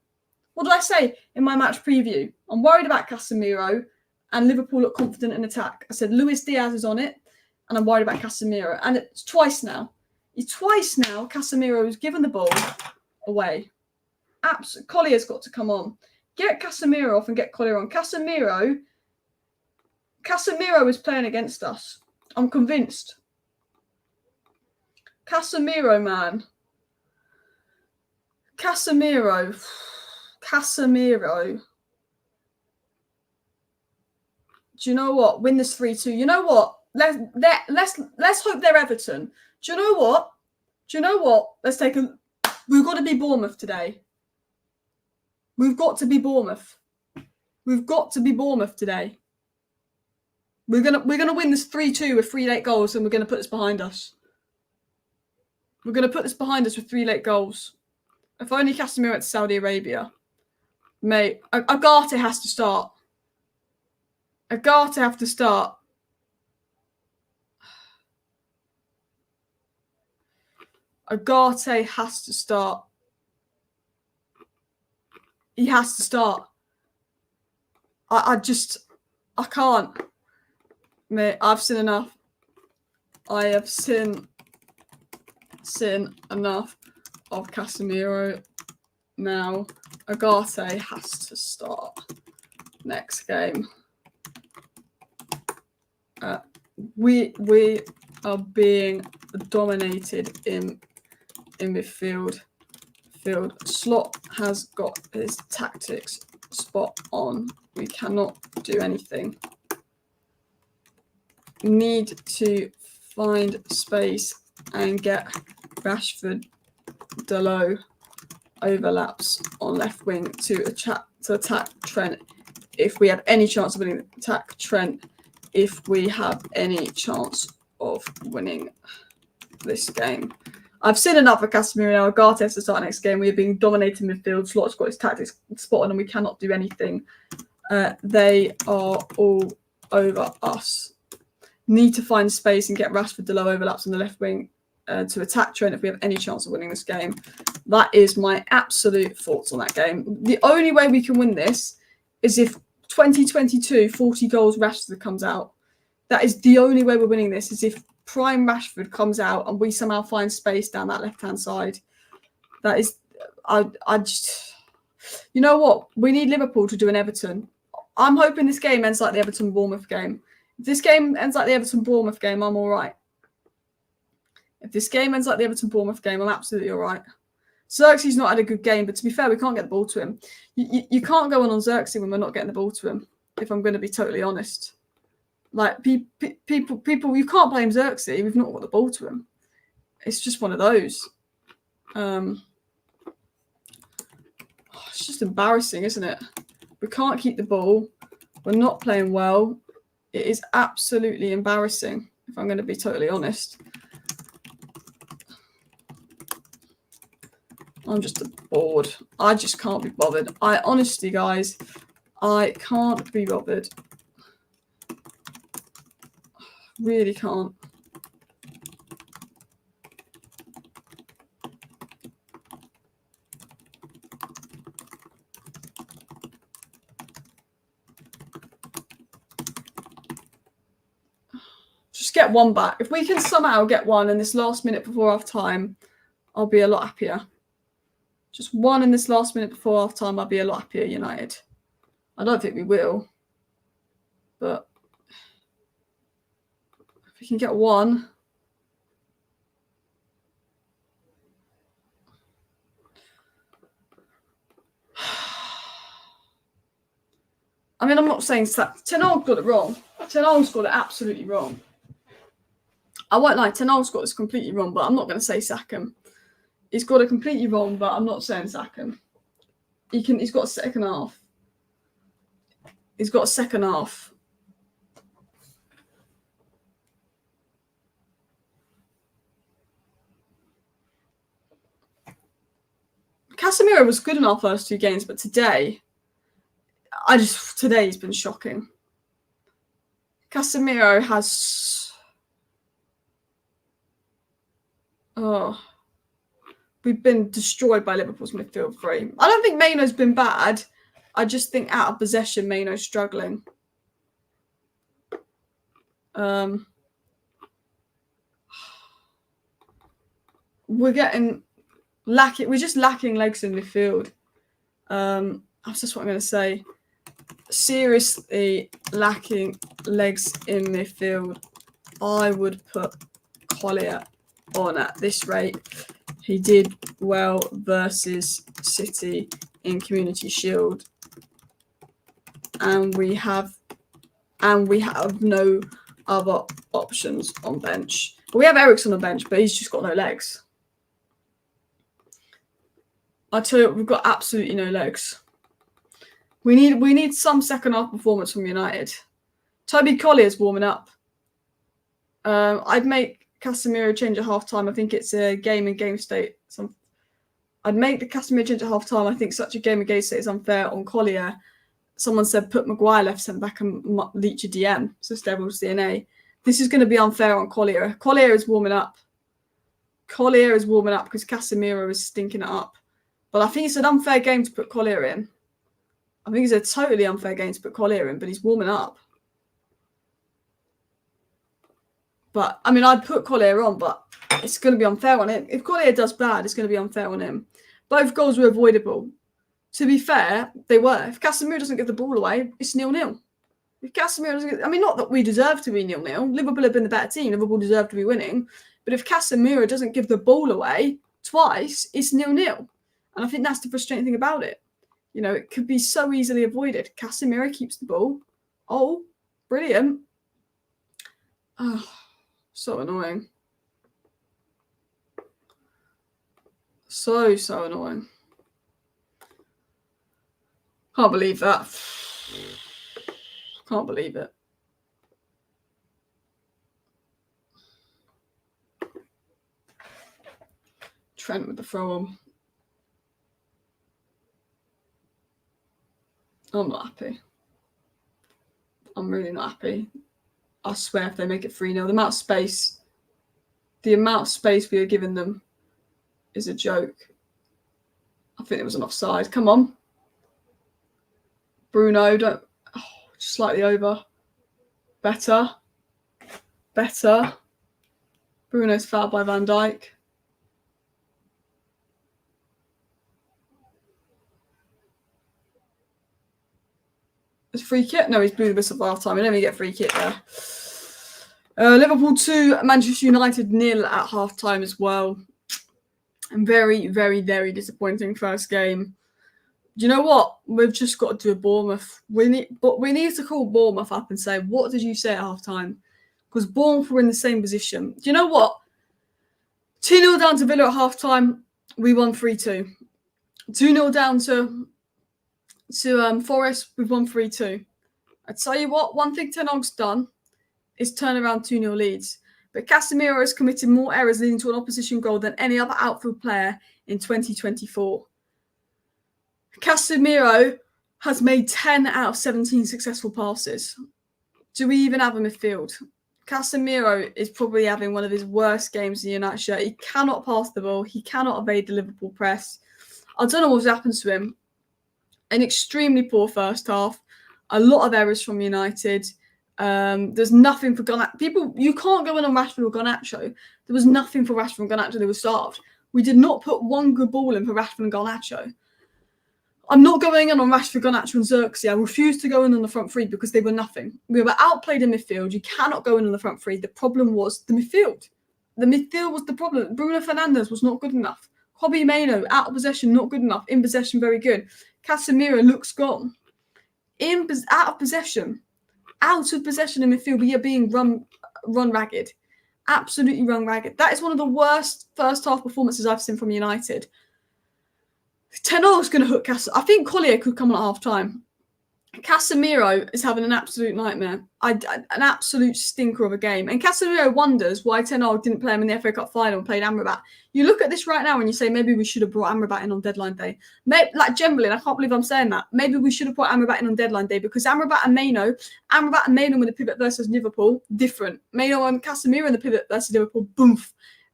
Speaker 1: What did I say in my match preview? I'm worried about Casemiro, and Liverpool look confident in attack. I said Luis Diaz is on it, and I'm worried about Casemiro. And it's twice now. Casemiro has given the ball away. Collier's got to come on. Get Casemiro off and get Collier on. Casemiro is playing against us. I'm convinced. Casemiro, man. Casemiro. Do you know what? Win this 3-2. You know what? Let's hope they're Everton. Do you know what? We've got to be Bournemouth today. We've got to be Bournemouth today. We're gonna win this 3-2 with 3 late goals, and we're gonna put this behind us. We're gonna put this behind us with 3 late goals. If only Casemiro went to Saudi Arabia. Mate, Agate has to start. Agate have to start. Agate has to start. He has to start. I can't. Mate, I've seen enough. I have seen enough of Casemiro now. Agate has to start next game. We are being dominated in midfield. Slot has got his tactics spot on. We cannot do anything. Need to find space and get Rashford below overlaps on left wing to attack Trent if we have any chance of winning. Attack Trent if we have any chance of winning this game. I've seen enough of Casemiro now. Garnacho has to start next game. We are being dominated midfield. Slot's got his tactics spot on and we cannot do anything. They are all over us. Need to find space and get Rashford below overlaps on the left wing to attack Trent if we have any chance of winning this game. That is my absolute thoughts on that game. The only way we can win this is if 2022 40 goals Rashford comes out. That is the only way we're winning this, is if prime Rashford comes out and we somehow find space down that left-hand side. That is, I just, you know what? We need Liverpool to do an Everton. I'm hoping this game ends like the Everton-Bournemouth game. If this game ends like the Everton-Bournemouth game, I'm all right. If this game ends like the Everton-Bournemouth game, I'm absolutely all right. Xerxes not had a good game, but to be fair, we can't get the ball to him. You can't go on Xerxes when we're not getting the ball to him, if I'm going to be totally honest. Like, people, you can't blame Xerxes. We've not got the ball to him. It's just one of those. It's just embarrassing, isn't it? We can't keep the ball. We're not playing well. It is absolutely embarrassing, if I'm going to be totally honest. I'm just bored. I just can't be bothered. I honestly, guys, I can't be bothered. Really can't. Just get one back. If we can somehow get one in this last minute before half time, I'll be a lot happier. Just one in this last minute before half time, I'll be a lot happier, United. I don't think we will. But if we can get one. I mean, I'm not saying Ten Hag's got it wrong. Ten Hag's got it absolutely wrong. I won't lie, Ten Hag's got this completely wrong, but I'm not going to say sack him. He's got it completely wrong, but I'm not saying sack him. He's got a second half. He's got a second half. Casemiro was good in our first two games, but today today's been shocking. Casemiro has... we've been destroyed by Liverpool's midfield three. I don't think Maino's been bad. I just think out of possession, Maino's struggling. We're just lacking legs in midfield. That's just what I'm going to say. Seriously lacking legs in midfield. I would put Collier on at this rate. He did well versus City in Community Shield, and we have no other options on bench. We have Eriksen on bench, but he's just got no legs. I tell you, we've got absolutely no legs. We need some second half performance from United. Toby Collier's warming up. I'd make Casemiro change at half time. I think it's a game and game state. I'd make the Casemiro change at half time. I think such a game and game state is unfair on Collier. Someone said put Maguire left centre back and Leach a DM. So Devil's DNA. This is going to be unfair on Collier. Collier is warming up. Collier is warming up because Casemiro is stinking it up. But I think it's an unfair game to put Collier in. I think it's a totally unfair game to put Collier in, but he's warming up. But, I mean, I'd put Collier on, but it's going to be unfair on him. If Collier does bad, it's going to be unfair on him. Both goals were avoidable. To be fair, they were. If Casemiro doesn't give the ball away, it's 0-0. If Casemiro doesn't, I mean, not that we deserve to be 0-0. Liverpool have been the better team. Liverpool deserve to be winning. But if Casemiro doesn't give the ball away twice, it's 0-0. And I think that's the frustrating thing about it. You know, it could be so easily avoided. Casemiro keeps the ball. Oh, brilliant. Oh, so annoying. So annoying. Can't believe that. Can't believe it. Trent with the throw on. I'm not happy. I'm really not happy. I swear if they make it 3-0, the amount of space we are giving them is a joke. I think it was an offside. Come on. Bruno, don't... Oh, just slightly over. Better. Bruno's fouled by Van Dijk. It's free kick? No, he's blew the whistle for half time. We never get free kick there. Liverpool 2, Manchester United 0 at half time as well. And very, very, very disappointing first game. Do you know what? We've just got to do a Bournemouth. We need to call Bournemouth up and say, what did you say at half time? Because Bournemouth were in the same position. Do you know what? 2-0 down to Villa at half time. We won 3-2. 2-0 down to Forest, we've won 3-2. I tell you what, one thing Ten Hag's done is turn around 2-0 leads. But Casemiro has committed more errors leading to an opposition goal than any other outfield player in 2024. Casemiro has made 10 out of 17 successful passes. Do we even have a midfield? Casemiro is probably having one of his worst games in the United shirt. He cannot pass the ball. He cannot evade the Liverpool press. I don't know what's happened to him. An extremely poor first half. A lot of errors from United. There's nothing for Garnacho. You can't go in on Rashford or Garnacho. There was nothing for Rashford and Garnacho. They were starved. We did not put one good ball in for Rashford and Garnacho. I'm not going in on Rashford, Garnacho and Xerxes. I refuse to go in on the front three because they were nothing. We were outplayed in midfield. You cannot go in on the front three. The problem was the midfield. The midfield was the problem. Bruno Fernandes was not good enough. Kobbie Mainoo, out of possession, not good enough. In possession, very good. Casemiro looks gone. Out of possession in midfield, we are being run ragged. Absolutely run ragged. That is one of the worst first half performances I've seen from United. Ten Hag's going to hook Casemiro. I think Collier could come on at half time. Casemiro is having an absolute nightmare. An absolute stinker of a game. And Casemiro wonders why Ten Hag didn't play him in the FA Cup final and played Amrabat. You look at this right now and you say maybe we should have brought Amrabat in on deadline day. Generally, and I can't believe I'm saying that, maybe we should have brought Amrabat in on deadline day because Amrabat and Mainoo in the pivot versus Liverpool, different. Mainoo and Casemiro in the pivot versus Liverpool, boom.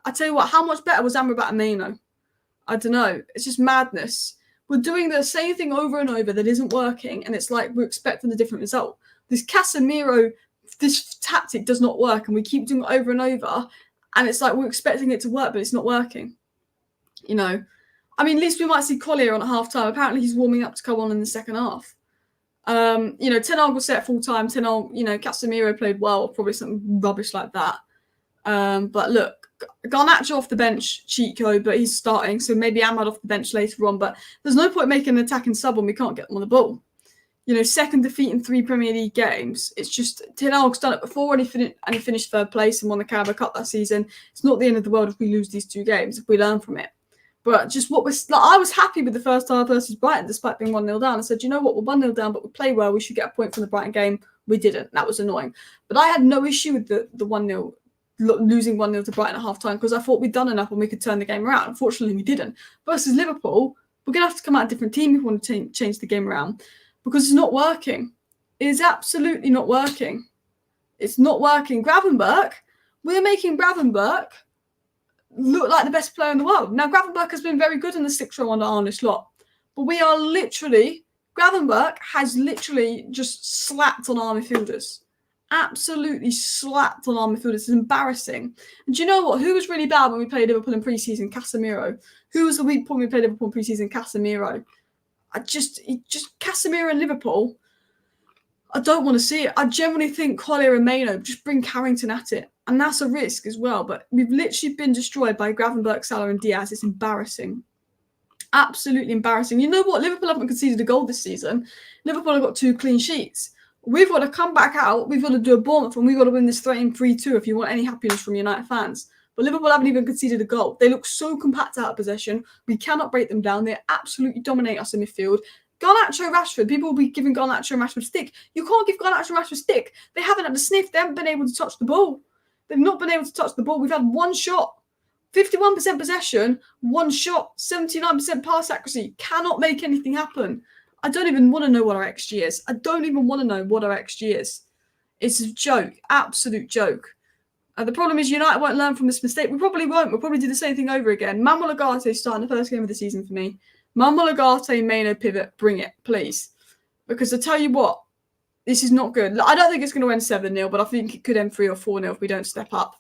Speaker 1: I tell you what, how much better was Amrabat and Mainoo? I don't know. It's just madness. We're doing the same thing over and over that isn't working, and it's like we're expecting a different result. This tactic does not work, and we keep doing it over and over, and it's like we're expecting it to work, but it's not working. You know, I mean, at least we might see Collier on at half time. Apparently, he's warming up to come on in the second half. Ten Hag was set full time. Casemiro played well, probably something rubbish like that. But look. Garnacho off the bench, cheat code, but he's starting, so maybe Ahmad off the bench later on. But there's no point making an attacking sub when we can't get them on the ball. You know, second defeat in 3 Premier League games. It's just Ten Hag's done it before, and he finished third place and won the Carabao Cup that season. It's not the end of the world if we lose these 2 games, if we learn from it. But just I was happy with the first half versus Brighton, despite being 1-0 down. I said, you know what, we're 1-0 down, but we play well. We should get a point from the Brighton game. We didn't. That was annoying. But I had no issue with the 1-0. Losing 1-0 to Brighton at half time because I thought we'd done enough and we could turn the game around. Unfortunately, we didn't. Versus Liverpool, we're going to have to come out a different team if we want to change the game around because it's not working. It is absolutely not working. It's not working. Gravenberch, we're making Gravenberch look like the best player in the world. Now, Gravenberch has been very good in the 6th row under Arne Slot, but Gravenberch has literally just slapped on our midfielders. Absolutely slapped on our midfielders. It's embarrassing. And do you know what? Who was really bad when we played Liverpool in pre-season? Casemiro. Who was the weak point when we played Liverpool in pre-season? Casemiro. Casemiro and Liverpool. I don't want to see it. I generally think Collier and Maino just bring Carrington at it. And that's a risk as well. But we've literally been destroyed by Gravenberch, Salah and Diaz. It's embarrassing. Absolutely embarrassing. You know what? Liverpool haven't conceded a goal this season. Liverpool have got 2 clean sheets. We've got to come back out. We've got to do a Bournemouth and we've got to win this 3-2 if you want any happiness from United fans. But Liverpool haven't even conceded a goal. They look so compact out of possession. We cannot break them down. They absolutely dominate us in midfield. Garnacho, Rashford. People will be giving Garnacho and Rashford stick. You can't give Garnacho and Rashford stick. They haven't had a sniff. They haven't been able to touch the ball. They've not been able to touch the ball. We've had one shot. 51% possession, one shot, 79% pass accuracy. Cannot make anything happen. I don't even want to know what our XG is. I don't even want to know what our XG is. It's a joke. Absolute joke. The problem is United won't learn from this mistake. We probably won't. We'll probably do the same thing over again. Manuel Ugarte starting the first game of the season for me. Manuel Ugarte, Maino pivot. Bring it, please. Because I tell you what, this is not good. I don't think it's going to end 7-0, but I think it could end 3 or 4-0 if we don't step up.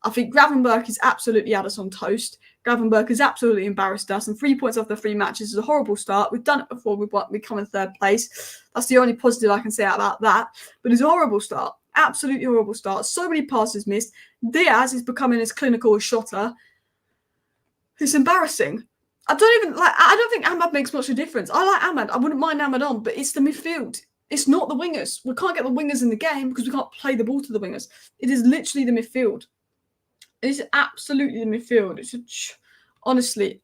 Speaker 1: I think Gravenberch is absolutely had us on toast. Gravenberch has absolutely embarrassed us. And 3 points off the 3 matches is a horrible start. We've done it before. We come in 3rd place. That's the only positive I can say about that. But it's a horrible start. Absolutely horrible start. So many passes missed. Diaz is becoming as clinical as Shotta. It's embarrassing. I don't think Ahmad makes much of a difference. I like Ahmad. I wouldn't mind Ahmad on, but it's the midfield. It's not the wingers. We can't get the wingers in the game because we can't play the ball to the wingers. It is literally the midfield. It's absolutely the midfield. It's honestly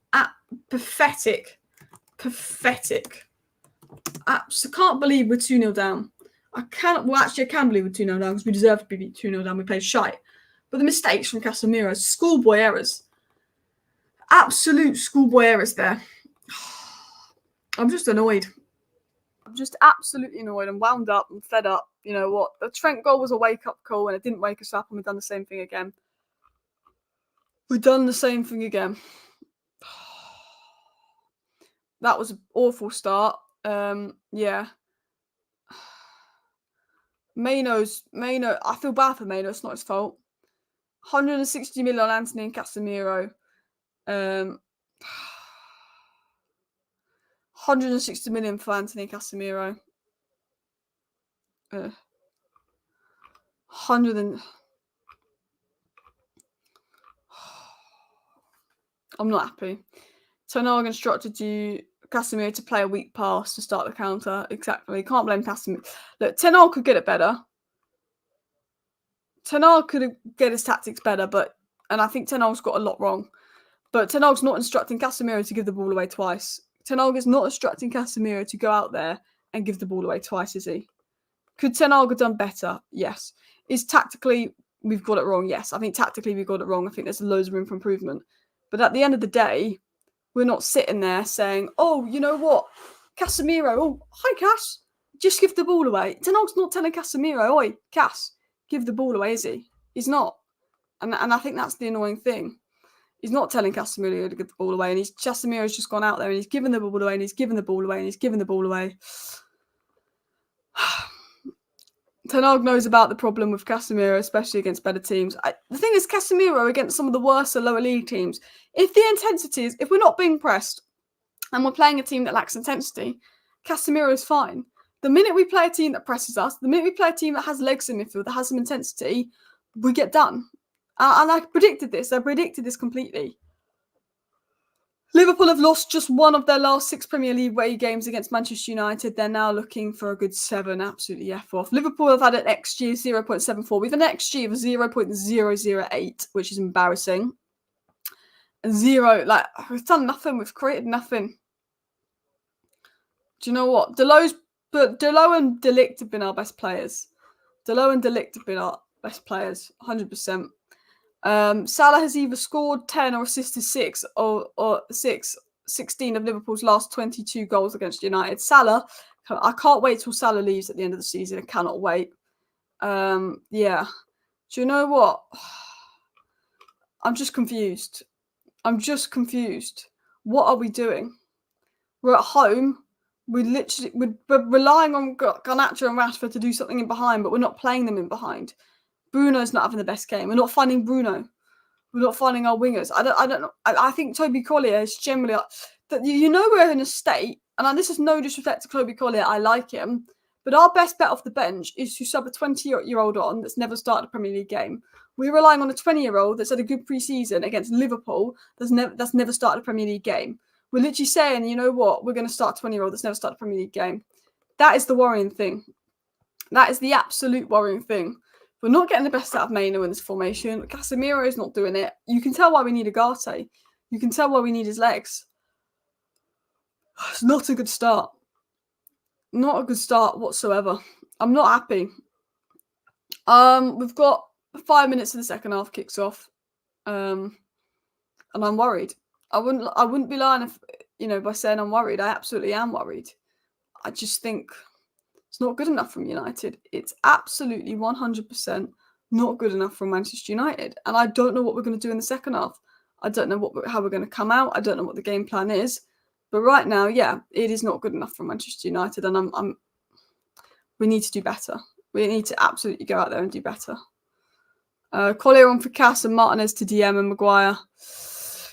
Speaker 1: pathetic. Pathetic. I can't believe we're 2-0 down. I can believe we're 2-0 down because we deserve to be 2-0 down. We played shite. But the mistakes from Casemiro, schoolboy errors. Absolute schoolboy errors there. I'm just annoyed. I'm just absolutely annoyed. I'm wound up. I'm fed up. You know what? The Trent goal was a wake-up call and it didn't wake us up and we've done the same thing again. We've done the same thing again. That was an awful start. Yeah. Maino, I feel bad for Maino. It's not his fault. 160 million on Anthony and Casemiro. 160 million for Anthony Casemiro. 100 and... I'm not happy. Ten Hag instructed Casemiro to play a weak pass to start the counter. Exactly. Can't blame Casemiro. Look, Ten Hag could get it better. Ten Hag could get his tactics better, and I think Ten Hag's got a lot wrong. But Ten Hag's not instructing Casemiro to give the ball away twice. Ten Hag is not instructing Casemiro to go out there and give the ball away twice, is he? Could Ten Hag have done better? Yes. Is tactically we've got it wrong? Yes. I think tactically we've got it wrong. I think there's loads of room for improvement. But at the end of the day, we're not sitting there saying, oh, you know what? Casemiro, oh, hi, Cass. Just give the ball away. Ten Hag's not telling Casemiro, oi, Cass, give the ball away, is he? He's not. And I think that's the annoying thing. He's not telling Casemiro to give the ball away. And Casemiro's just gone out there and he's given the ball away and he's given the ball away and he's given the ball away. Ten Hag knows about the problem with Casemiro, especially against better teams. The thing is, Casemiro against some of the worst lower league teams, if we're not being pressed and we're playing a team that lacks intensity, Casemiro is fine. The minute we play a team that presses us, the minute we play a team that has legs in midfield, that has some intensity, we get done. And I predicted this. I predicted this completely. Liverpool have lost just one of their last 6 Premier League away games against Manchester United. They're now looking for a good 7. Absolutely F off. Liverpool have had an XG of 0.74. We've an XG of 0.008, which is embarrassing. We've done nothing. We've created nothing. Do you know what? Delo and De Ligt have been our best players. 100%. Salah has either scored 10 or assisted 6 or 16 of Liverpool's last 22 goals against United. Salah, I can't wait till Salah leaves at the end of the season. I cannot wait. Yeah. Do you know what? I'm just confused. What are we doing? We're at home. We're relying on Garnacho and Rashford to do something in behind, but we're not playing them in behind. Bruno's not having the best game. We're not finding Bruno. We're not finding our wingers. I don't know. I think Toby Collier is generally we're in a state, and this is no disrespect to Toby Collier. I like him, But our best bet off the bench is to sub a 20-year-old on that's never started a Premier League game. We're relying on a 20-year-old that's had a good pre-season against Liverpool that's never started a Premier League game. We're literally saying, you know what, we're going to start a 20-year-old that's never started a Premier League game. That is the worrying thing. That is the absolute worrying thing. We're not getting the best out of Maino in this formation. Casemiro is not doing it. You can tell why we need Agate. You can tell why we need his legs. It's not a good start. Not a good start whatsoever. I'm not happy. We've got 5 minutes of the second half kicks off. And I'm worried. I wouldn't be lying if, by saying I'm worried. I absolutely am worried. I just think it's not good enough from United. It's absolutely 100% not good enough from Manchester United. And I don't know what we're going to do in the second half. I don't know how we're going to come out. I don't know what the game plan is. But right now, yeah, it is not good enough from Manchester United. And we need to do better. We need to absolutely go out there and do better. Collier on for Cass and Martinez to DM and Maguire.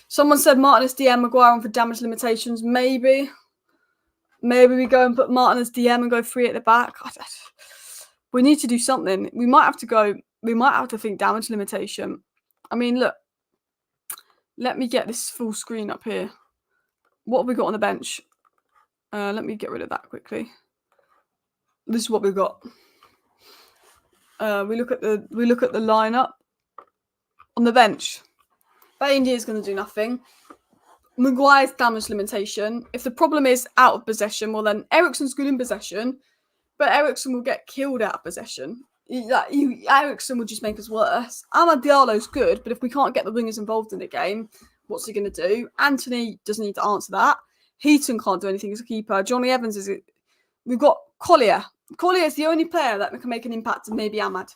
Speaker 1: Someone said Martinez DM, Maguire on for damage limitations. Maybe we go and put Martinez DM and go 3 at the back. We need to do something. We might have to think damage limitation. I mean, look. Let me get this full screen up here. What have we got on the bench? Let me get rid of that quickly. This is what we've got. We look at the lineup on the bench. Baindy is going to do nothing. Maguire's damage limitation. If the problem is out of possession, well then Eriksen's good in possession, but Eriksen will get killed out of possession. Eriksen will just make us worse. Amad Diallo's good, but if we can't get the wingers involved in the game, what's he going to do? Anthony doesn't need to answer that. Heaton can't do anything as a keeper. Johnny Evans is... We've got Collier. Collier is the only player that can make an impact, and maybe Amad.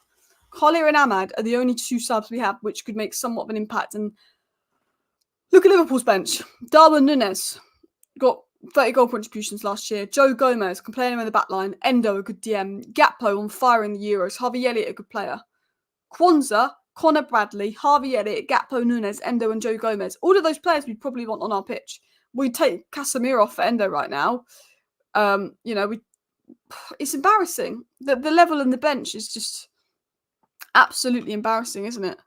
Speaker 1: Collier and Amad are the only 2 subs we have which could make somewhat of an impact. And look at Liverpool's bench. Darwin Núñez got 30 goal contributions last year. Joe Gomez can play him in the back line. Endo, a good DM. Gakpo on fire in the Euros. Harvey Elliott, a good player. Kwanzaa, Connor Bradley, Harvey Elliott, Gakpo, Núñez, Endo and Joe Gomez. All of those players we'd probably want on our pitch. We'd take Casemiro off for Endo right now. It's embarrassing. The level in the bench is just absolutely embarrassing, isn't it?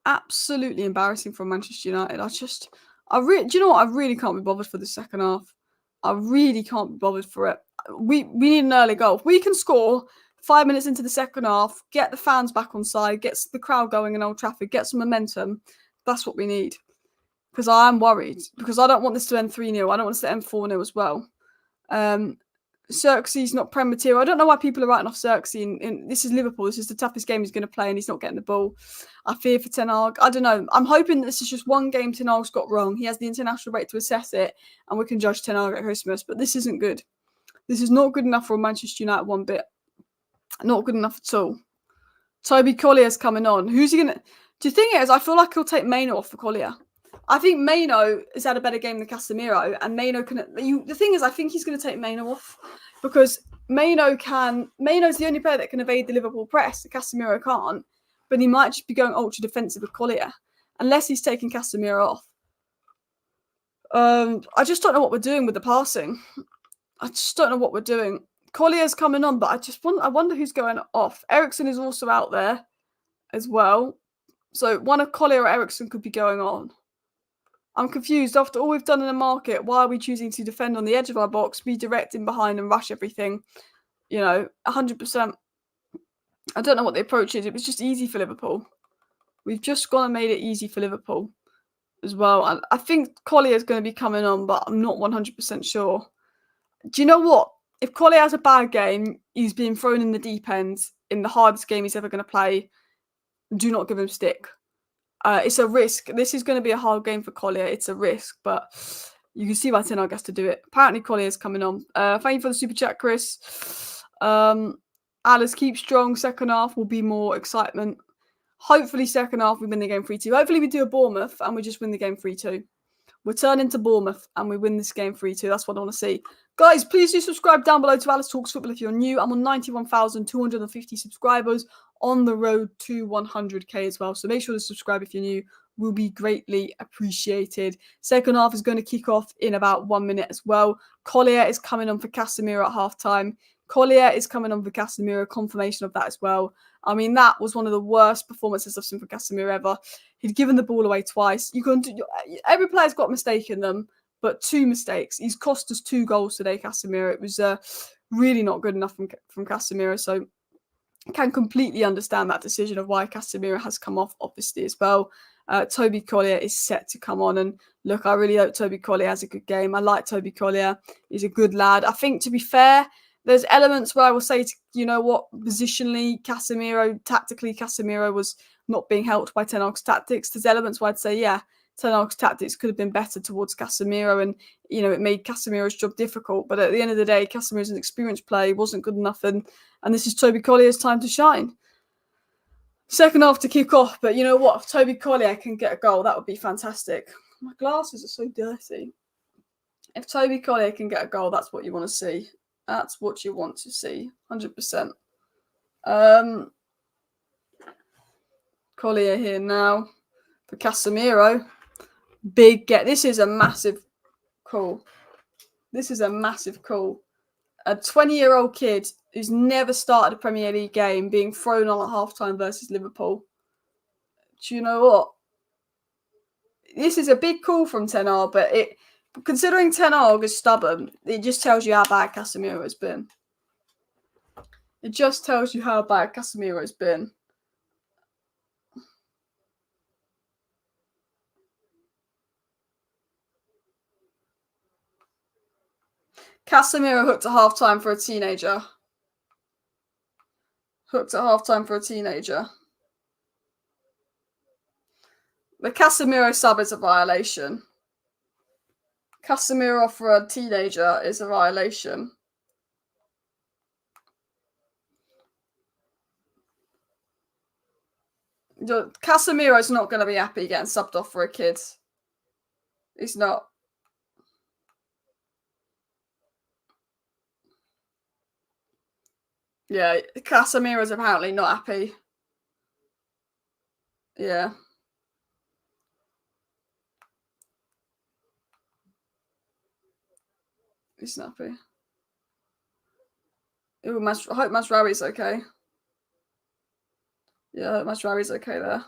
Speaker 1: Absolutely embarrassing from Manchester United. do you know what? I really can't be bothered for the second half. I really can't be bothered for it. We need an early goal. If we can score 5 minutes into the second half, get the fans back on side, get the crowd going in Old Trafford, get some momentum, that's what we need. Because I am worried. Because I don't want this to end 3-0. I don't want this to end 4-0 as well. Xerxes not Prem material. I don't know why people are writing off Xerxes. And this is Liverpool. This is the toughest game he's going to play and he's not getting the ball. I fear for Ten Hag. I don't know. I'm hoping this is just one game Ten Hag's got wrong. He has the international break to assess it and we can judge Ten Hag at Christmas. But this isn't good. This is not good enough for Manchester United one bit. Not good enough at all. Toby Collier's coming on. Who's he going to... The thing is, I feel like he'll take Maino off for Collier. I think Maino has had a better game than Casemiro, and Maino can. The thing is, I think he's going to take Maino off because Maino's the only player that can evade the Liverpool press. Casemiro can't, but he might just be going ultra defensive with Collier unless he's taking Casemiro off. I just don't know what we're doing with the passing. I just don't know what we're doing. Collier's coming on, but I wonder who's going off. Eriksen is also out there as well, so one of Collier or Eriksen could be going on. I'm confused. After all we've done in the market, why are we choosing to defend on the edge of our box, be direct in behind and rush everything? 100%. I don't know what the approach is. It was just easy for Liverpool. We've just gone and made it easy for Liverpool as well. And I think Collier is going to be coming on, but I'm not 100% sure. Do you know what? If Collier has a bad game, he's being thrown in the deep end in the hardest game he's ever going to play. Do not give him stick. It's a risk. This is going to be a hard game for Collier. It's a risk, but you can see why Ten Hag has to do it. Apparently, Collier is coming on. Thank you for the super chat, Chris. Alice, keep strong. Second half will be more excitement. Hopefully, second half we win the game 3-2. Hopefully, we do a Bournemouth and we just win the game 3-2. We're turning to Bournemouth and we win this game 3-2. That's what I want to see. Guys, please do subscribe down below to Alice Talks Football if you're new. I'm on 91,250 subscribers. On the road to 100k as well. So make sure to subscribe if you're new. Will be greatly appreciated. Second half is going to kick off in about 1 minute as well. Collier is coming on for Casemiro at halftime. Collier is coming on for Casemiro, confirmation of that as well. I mean, that was one of the worst performances I've seen from Casemiro ever. He'd given the ball away twice. Every player's got a mistake in them, but 2 mistakes. He's cost us 2 goals today, Casemiro. It was really not good enough from Casemiro. So I can completely understand that decision of why Casemiro has come off, obviously, as well. Toby Collier is set to come on. And look, I really hope Toby Collier has a good game. I like Toby Collier. He's a good lad. I think, to be fair, there's elements where I will say, you know what, positionally, tactically, Casemiro was not being helped by Ten Hag's tactics. There's elements where I'd say, yeah, Ten Hag's tactics could have been better towards Casemiro, and, you know, it made Casemiro's job difficult. But at the end of the day, Casemiro's an experienced player. He wasn't good enough, and this is Toby Collier's time to shine. Second half to kick off, but you know what? If Toby Collier can get a goal, that would be fantastic. My glasses are so dirty. If Toby Collier can get a goal, that's what you want to see. That's what you want to see, 100%. Collier here now for Casemiro. Big get. This is a massive call. This is a massive call. A 20-year-old kid who's never started a Premier League game being thrown on at halftime versus Liverpool. Do you know what? This is a big call from Ten Hag, but considering Ten Hag is stubborn, it just tells you how bad Casemiro has been. It just tells you how bad Casemiro has been. Casemiro hooked at halftime for a teenager. Hooked at halftime for a teenager. The Casemiro sub is a violation. Casemiro for a teenager is a violation. Casemiro's not going to be happy getting subbed off for a kid. He's not. Yeah, Casemiro's apparently not happy. Yeah. He's not happy. Ooh, I hope Mazraoui's okay. Yeah, I hope Mazraoui's okay there.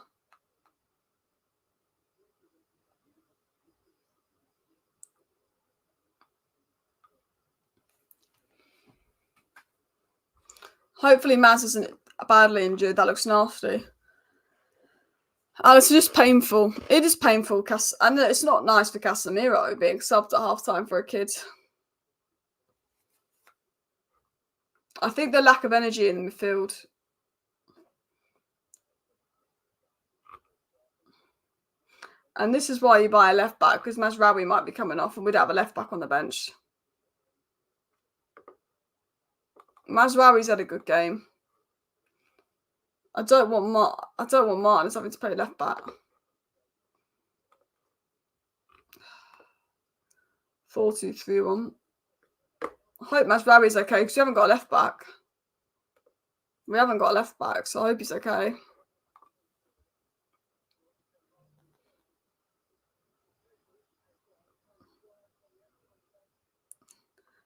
Speaker 1: Hopefully Maz isn't badly injured. That looks nasty. And it's just painful. It is painful. And it's not nice for Casemiro being subbed at halftime for a kid. I think the lack of energy in the midfield. And this is why you buy a left back, because Mazraoui might be coming off and we'd have a left back on the bench. Mazraoui's had a good game. I don't want Martinez having to play left back. 4-2-3-1. I hope Mazraoui's okay, because we haven't got a left back. We haven't got a left back, so I hope he's okay.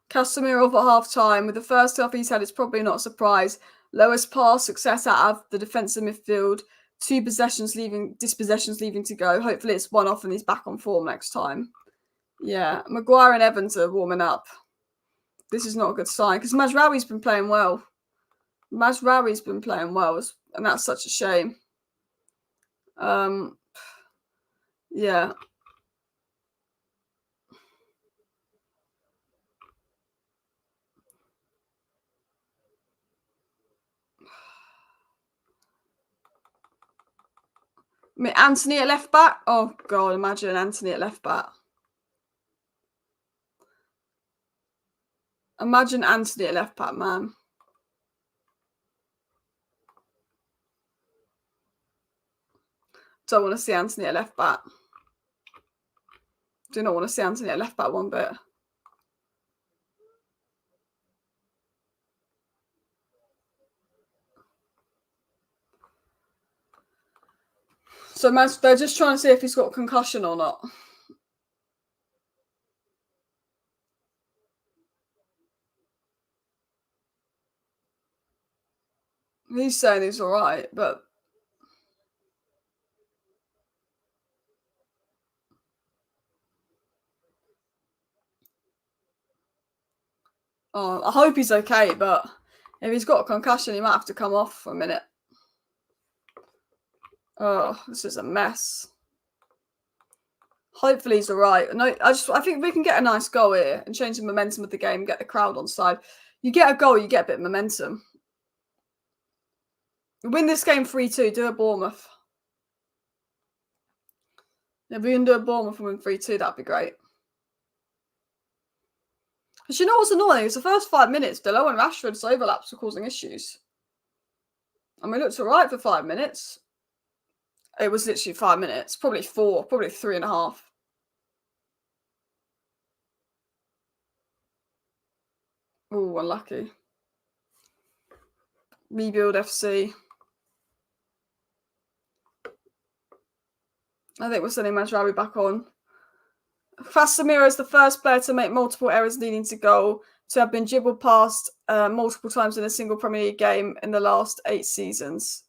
Speaker 1: Casemiro off at half-time. With the first half he's had, it's probably not a surprise. Lowest pass success out of the defensive midfield. 2 dispossessions leaving to go. Hopefully it's one off and he's back on form next time. Yeah, Maguire and Evans are warming up. This is not a good sign, because Mazraoui's been playing well. And that's such a shame. Yeah. I mean, Anthony at left back. Oh God, imagine Anthony at left back. Imagine Anthony at left back, man. Don't want to see Anthony at left back. Do not want to see Anthony at left back one bit. So they're just trying to see if he's got a concussion or not. He's saying he's all right, but I hope he's okay. But if he's got a concussion, he might have to come off for a minute. Oh, this is a mess. Hopefully he's all right. No, I think we can get a nice goal here and change the momentum of the game, get the crowd on side. You get a goal, you get a bit of momentum. Win this game 3-2, do a Bournemouth. If we can do a Bournemouth and win 3-2, that'd be great. Because you know what's annoying? It's the first 5 minutes, Delo and Rashford's overlaps were causing issues. And we looked all right for 5 minutes. It was literally 5 minutes, probably 4, probably 3.5. Oh, unlucky. Rebuild FC. I think we're sending Mazraoui back on. Casemiro is the first player to make multiple errors leading to goal, to have been dribbled past multiple times in a single Premier League game in the last 8 seasons.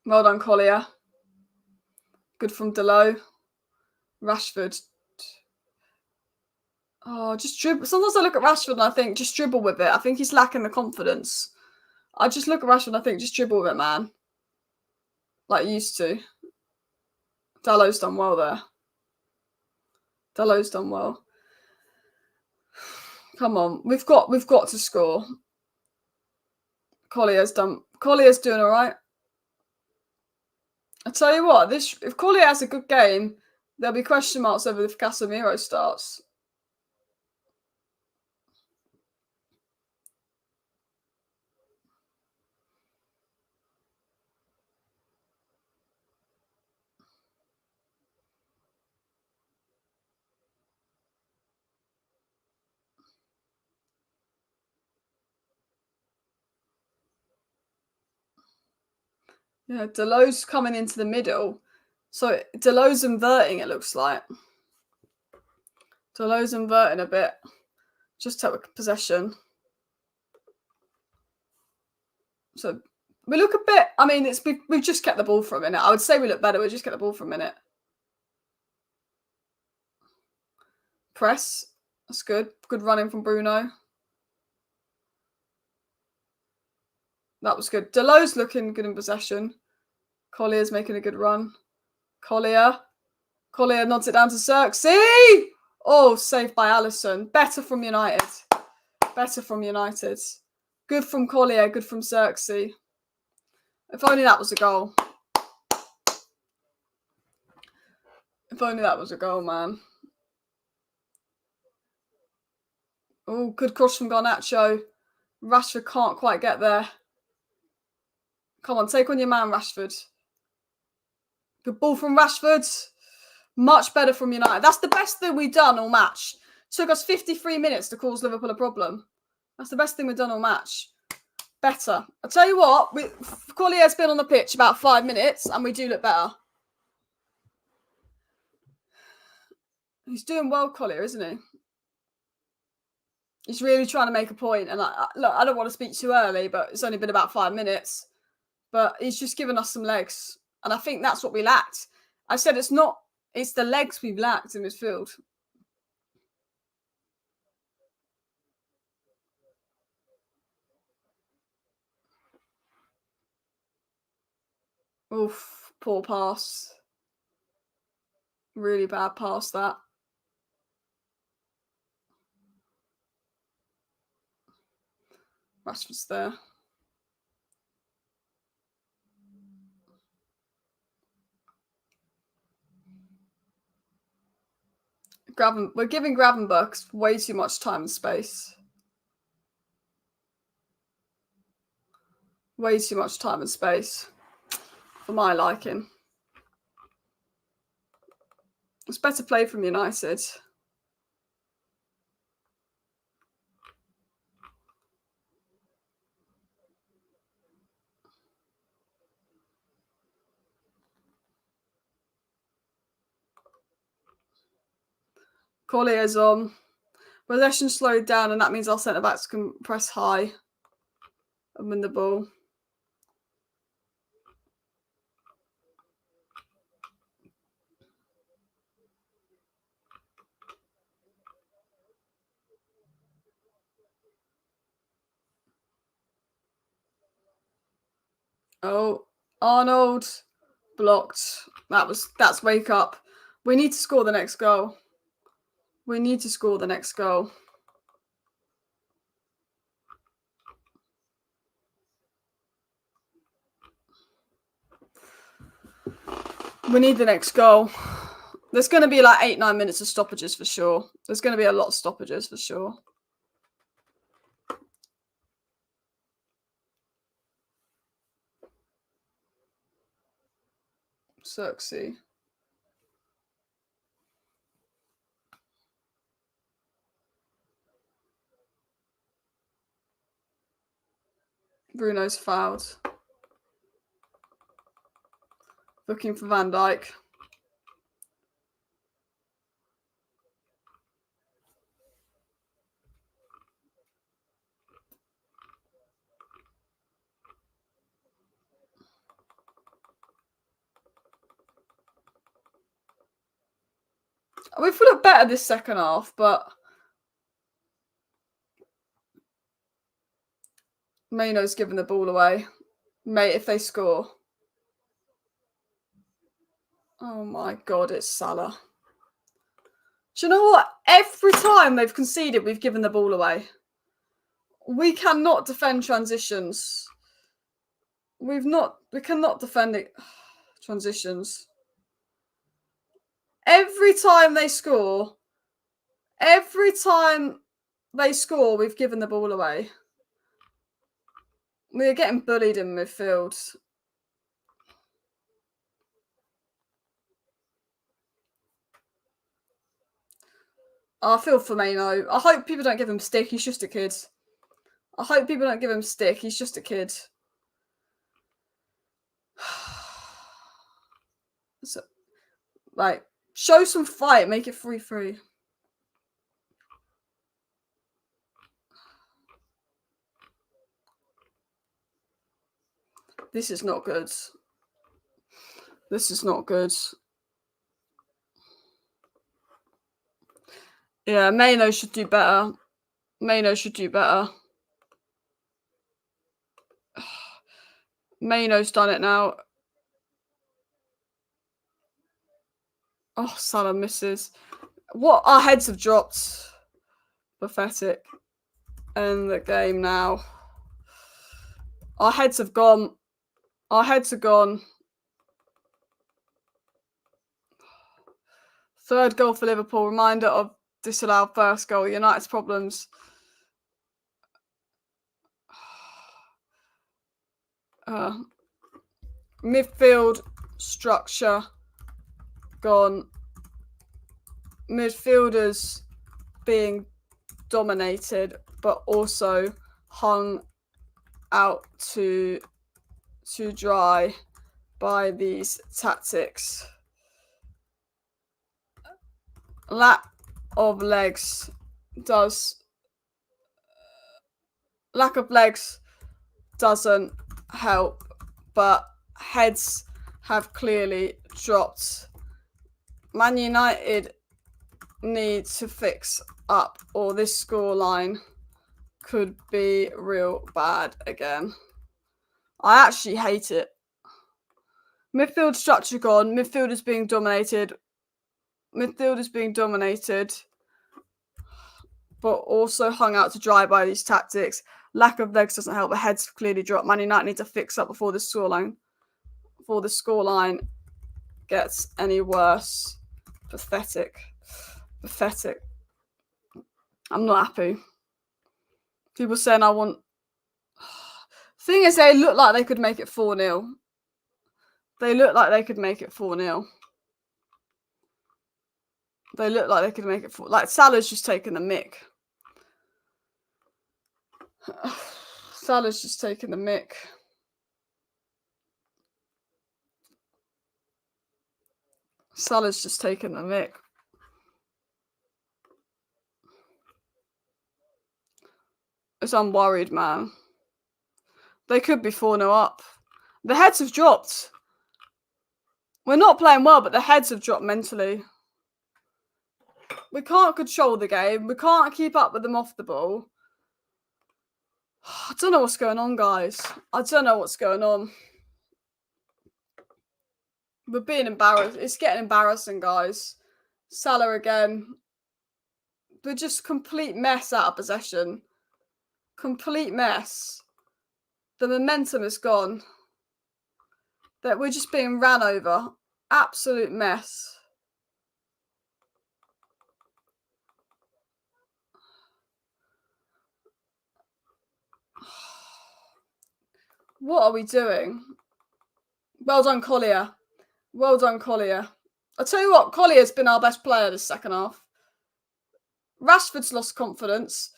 Speaker 1: Well done, Collier. Good from Delo. Rashford. Oh, just dribble. Sometimes I look at Rashford and I think, just dribble with it. I think he's lacking the confidence. I just look at Rashford and I think, just dribble with it, man. Like you used to. Dalot's done well there. Dalot's done well. Come on, we've got to score. Collier's doing all right. I tell you what, if Collier has a good game, there'll be question marks over if Casemiro starts. Yeah, Delot's coming into the middle. So Delot's inverting, it looks like. Delot's inverting a bit. Just take possession. So we look a bit, I mean, we've just kept the ball for a minute. I would say we look better, we just kept the ball for a minute. Press. That's good. Good running from Bruno. That was good. Delot's looking good in possession. Collier's making a good run. Collier nods it down to Xerxes. Oh, saved by Alisson. Better from United. Good from Collier, good from Xerxes. If only that was a goal. If only that was a goal, man. Oh, good cross from Garnacho. Rashford can't quite get there. Come on, take on your man, Rashford. Good ball from Rashford. Much better from United. That's the best thing we've done all match. Took us 53 minutes to cause Liverpool a problem. That's the best thing we've done all match. Better. I'll tell you what, Collier's been on the pitch about 5 minutes and we do look better. He's doing well, Collier, isn't he? He's really trying to make a point. And look, I don't want to speak too early, but it's only been about 5 minutes. But he's just given us some legs. And I think that's what we lacked. I said it's the legs we've lacked in midfield. Oof, poor pass. Really bad pass, that. Rashford's there. We're giving Gravenberch way too much time and space. Way too much time and space for my liking. It's better play from United. Collier's on. Possession slowed down, and that means our centre backs can press high and win the ball. Oh, Arnold blocked. That's wake up. We need to score the next goal. We need to score the next goal. We need the next goal. There's going to be like 8-9 minutes of stoppages for sure. There's going to be a lot of stoppages for sure. Cirksy. Bruno's fouled. Looking for Van Dijk. We've looked better this second half, but Maino's given the ball away. Mate, if they score. Oh my God, it's Salah. Do you know what? Every time they've conceded, we've given the ball away. We cannot defend transitions. We cannot defend it. Transitions. Every time they score, we've given the ball away. We're getting bullied in midfield. I feel for Maino. I hope people don't give him stick. He's just a kid. I hope people don't give him stick. He's just a kid. So, like, show some fight. Make it 3-3. This is not good. This is not good. Yeah, Maino should do better. Maino should do better. Maino's done it now. Oh, Salah misses. What? Our heads have dropped. Pathetic. End the game now. Our heads have gone. Our heads are gone. Third goal for Liverpool. Reminder of disallowed first goal. United's problems. Midfield structure gone. Midfielders being dominated, but also hung out to dry by these tactics. Lack of legs doesn't help, but heads have clearly dropped. Man United need to fix up, or this scoreline could be real bad again. I actually hate it. Midfield structure gone. Midfield is being dominated. But also hung out to dry by these tactics. Lack of legs doesn't help. The heads clearly dropped. Man United need to fix up before the scoreline gets any worse. Pathetic. I'm not happy. People saying I want. Thing is, they look like they could make it 4-0. Like Salah's just taking the mick. Salah's just taking the mick. Because I'm worried, man. They could be 4-0 up. The heads have dropped. We're not playing well, but the heads have dropped mentally. We can't control the game. We can't keep up with them off the ball. I don't know what's going on, guys. I don't know what's going on. We're being embarrassed. It's getting embarrassing, guys. Salah again. We're just complete mess out of possession. Complete mess. The momentum is gone. That we're just being ran over. Absolute mess. What are we doing? Well done, Collier. Well done, Collier. I'll tell you what, Collier's been our best player this second half. Rashford's lost confidence.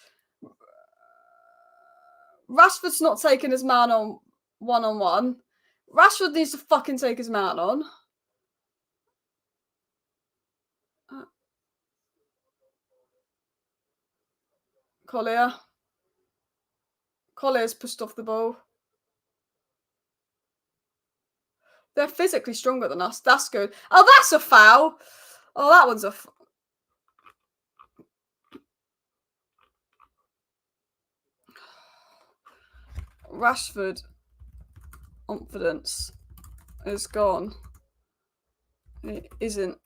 Speaker 1: Rashford's not taking his man on one-on-one. Rashford needs to fucking take his man on. Collier. Collier's pushed off the ball. They're physically stronger than us. That's good. Oh, that's a foul. Oh, that one's a... Rashford confidence is gone. He isn't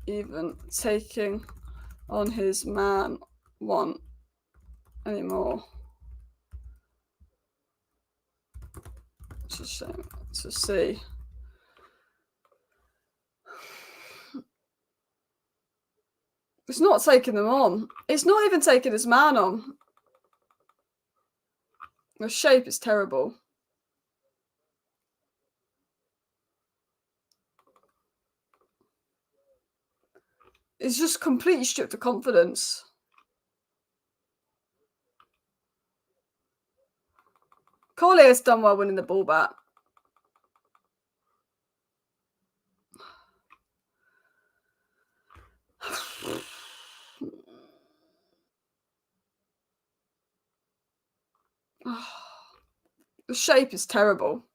Speaker 1: even taking on his man one anymore. It's a shame to see. It's not taking them on. It's not even taking his man on. The shape is terrible. It's just completely stripped of confidence. Collier's done well winning the ball back. The shape is terrible.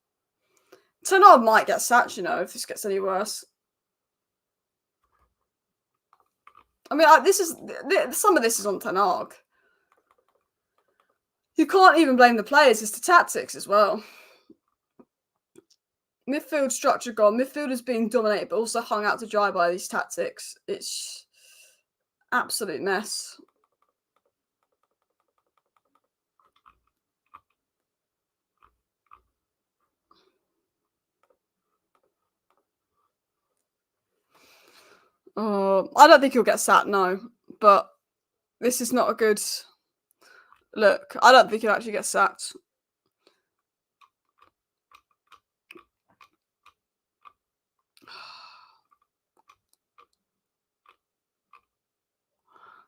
Speaker 1: Tenard might get sacked, you know, if this gets any worse. I mean, some of this is on Tenard. You can't even blame the players. It's the tactics as well. Midfield structure gone. Midfield is being dominated, but also hung out to dry by these tactics. It's absolute mess. I don't think he'll get sacked, no. But this is not a good look. I don't think he'll actually get sacked.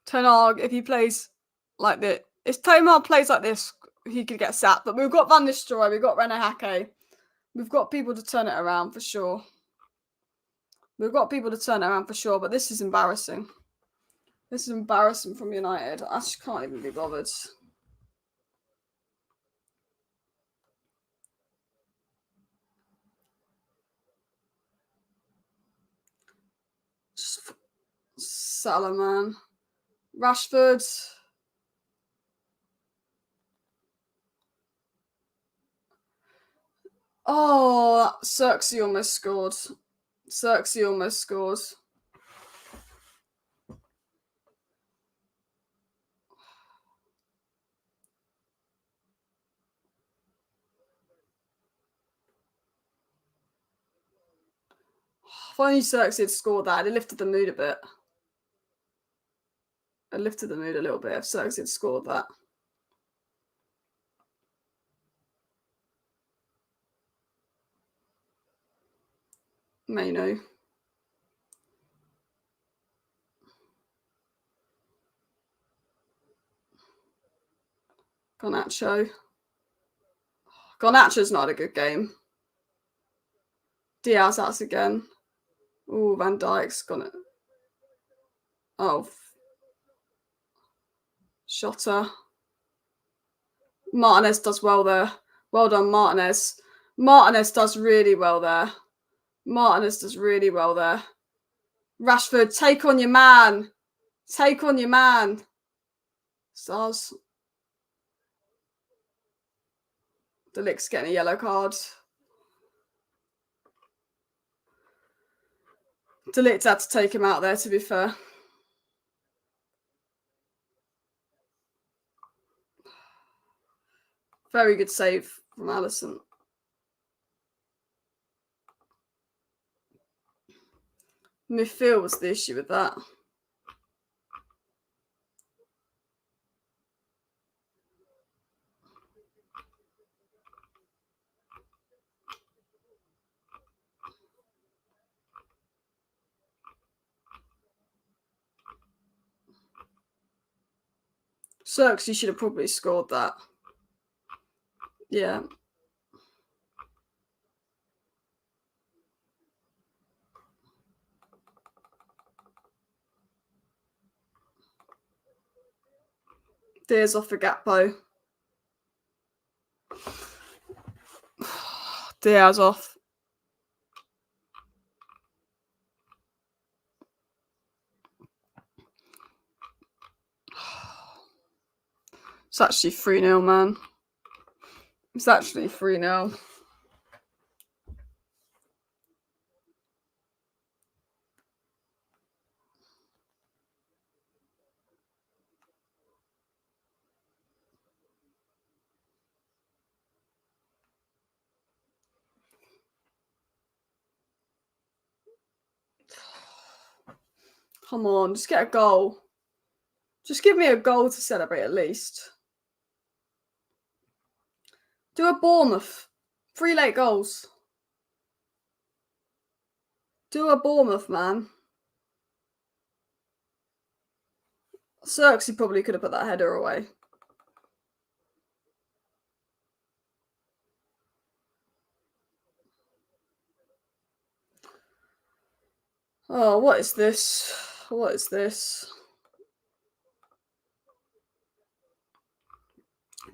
Speaker 1: Tenag, if he plays like this, if Tenag plays like this, he could get sacked. But we've got Van Nistelrooy, we've got Rene Hake. We've got people to turn it around for sure. We've got people to turn it around for sure, but this is embarrassing. This is embarrassing from United. I just can't even be bothered. Salah, man. Rashford. Oh, Xerxes almost scored. Xerxes almost scores. If only Xerxes had scored that, it lifted the mood a bit. It lifted the mood a little bit if Xerxes had scored that. Maino. Garnacho. Garnacho's not a good game. Diaz out again. Oh, Van Dijk's got it. Oh. Shotter. Martinez does well there. Well done, Martinez. Martinez does really well there. Martinez does really well there. Rashford, take on your man. Take on your man. Stars. De Ligt's getting a yellow card. De Ligt had to take him out there, to be fair. Very good save from Alisson. Midfield was the issue with that. Xerxes should have probably scored that. Yeah. Diaz off for Gakpo. Diaz off. It's actually 3-0, man. It's actually 3-0. Come on, just get a goal. Just give me a goal to celebrate at least. Do a Bournemouth. 3 late goals. Do a Bournemouth, man. Xerxes probably could have put that header away. Oh, what is this? What is this?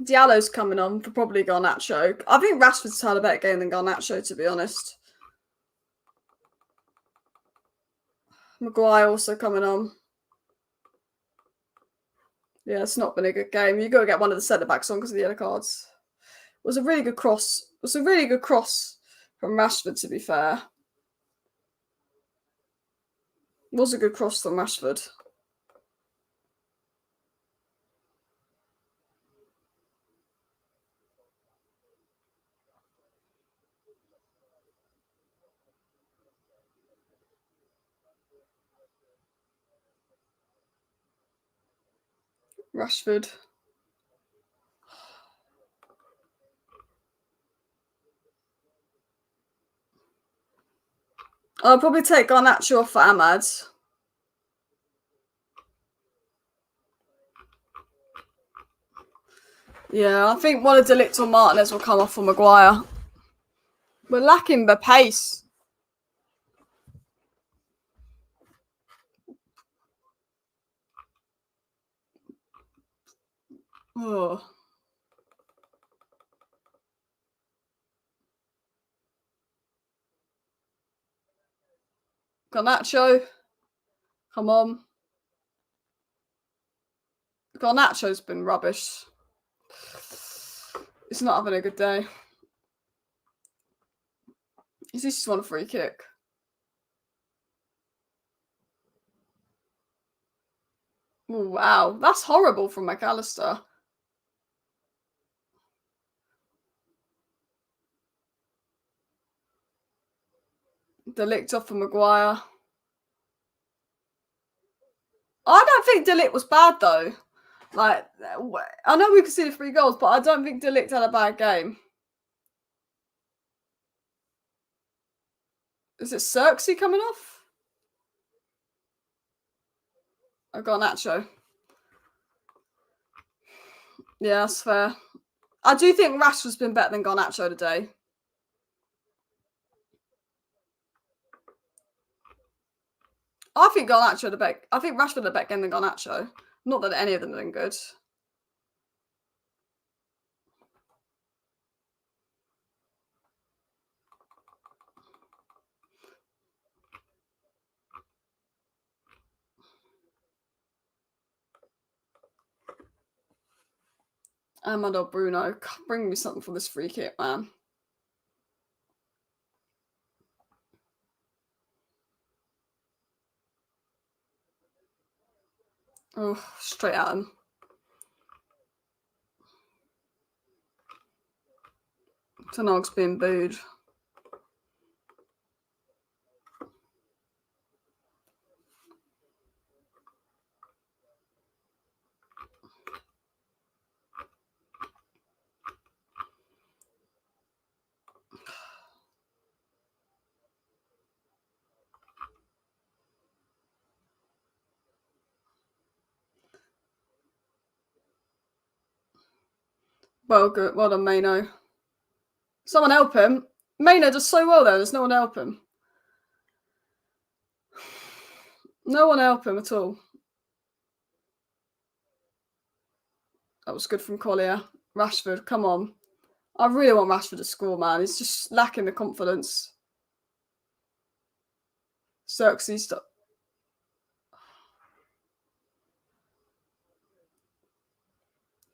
Speaker 1: Diallo's coming on for probably Garnacho. I think Rashford's had a better game than Garnacho, to be honest. Maguire also coming on. Yeah, it's not been a good game. You've got to get one of the centre-backs on because of the yellow cards. It was a really good cross. It was a really good cross from Rashford, to be fair. It was a good cross from Rashford. Rashford. I'll probably take Garnacho off for Ahmad. Yeah, I think one of De Ligt or Martinez will come off for Maguire. We're lacking the pace. Oh. Garnacho. Come on. Garnacho's been rubbish. It's not having a good day. He's just won a free kick. Ooh, wow, that's horrible from McAllister. De Ligt off for Maguire. I don't think De Ligt was bad though. Like, I know we conceded 3 goals, but I don't think De Ligt had a bad game. Is it Xerxes coming off? I got Garnacho. Yeah, that's fair. I do think Rashford's been better than Garnacho today. I think Garnacho had a better. I think Rashford had a better game than Garnacho. Not that any of them have been good. Ahmad or Bruno. God, bring me something for this free kick, man. Oh, straight at him. Tenag's being booed. Well, good. Well done, Maino. Someone help him. Maino does so well there. There's no one help him. No one help him at all. That was good from Collier. Rashford, come on. I really want Rashford to score, man. He's just lacking the confidence. Xerxes stuff.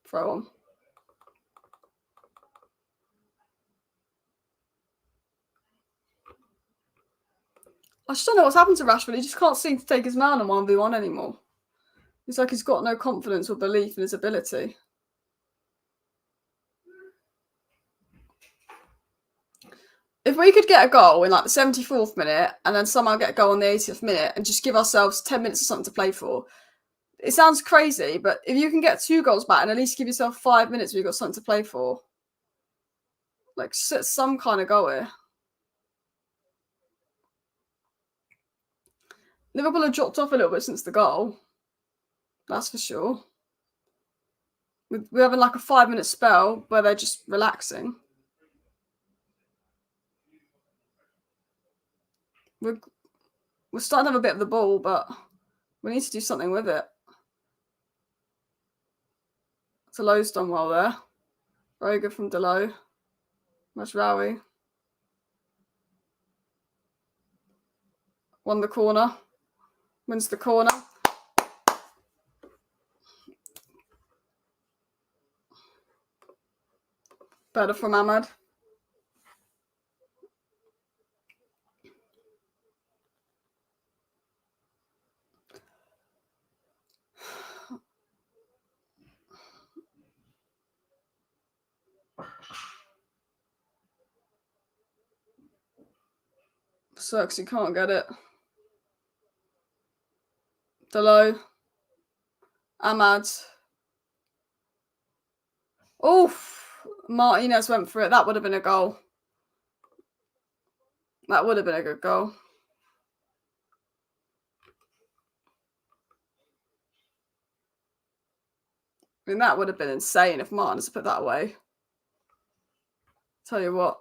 Speaker 1: Throw on. I just don't know what's happened to Rashford. He just can't seem to take his man on 1v1 anymore. It's like he's got no confidence or belief in his ability. If we could get a goal in like the 74th minute and then somehow get a goal in the 80th minute and just give ourselves 10 minutes of something to play for, it sounds crazy, but if you can get 2 goals back and at least give yourself 5 minutes where you've got something to play for, like set some kind of goal here. Liverpool have dropped off a little bit since the goal. That's for sure. We're having like a 5-minute spell where they're just relaxing. We're starting to have a bit of the ball, but we need to do something with it. Delow's done well there. Very good from Delow. Mazraoui. Won the corner. Wins the corner. Better from Ahmad. Sucks, you can't get it. Delow. Ahmad. Oof. Martinez went for it. That would have been a goal. That would have been a good goal. I mean, that would have been insane if Martinez put that away. Tell you what.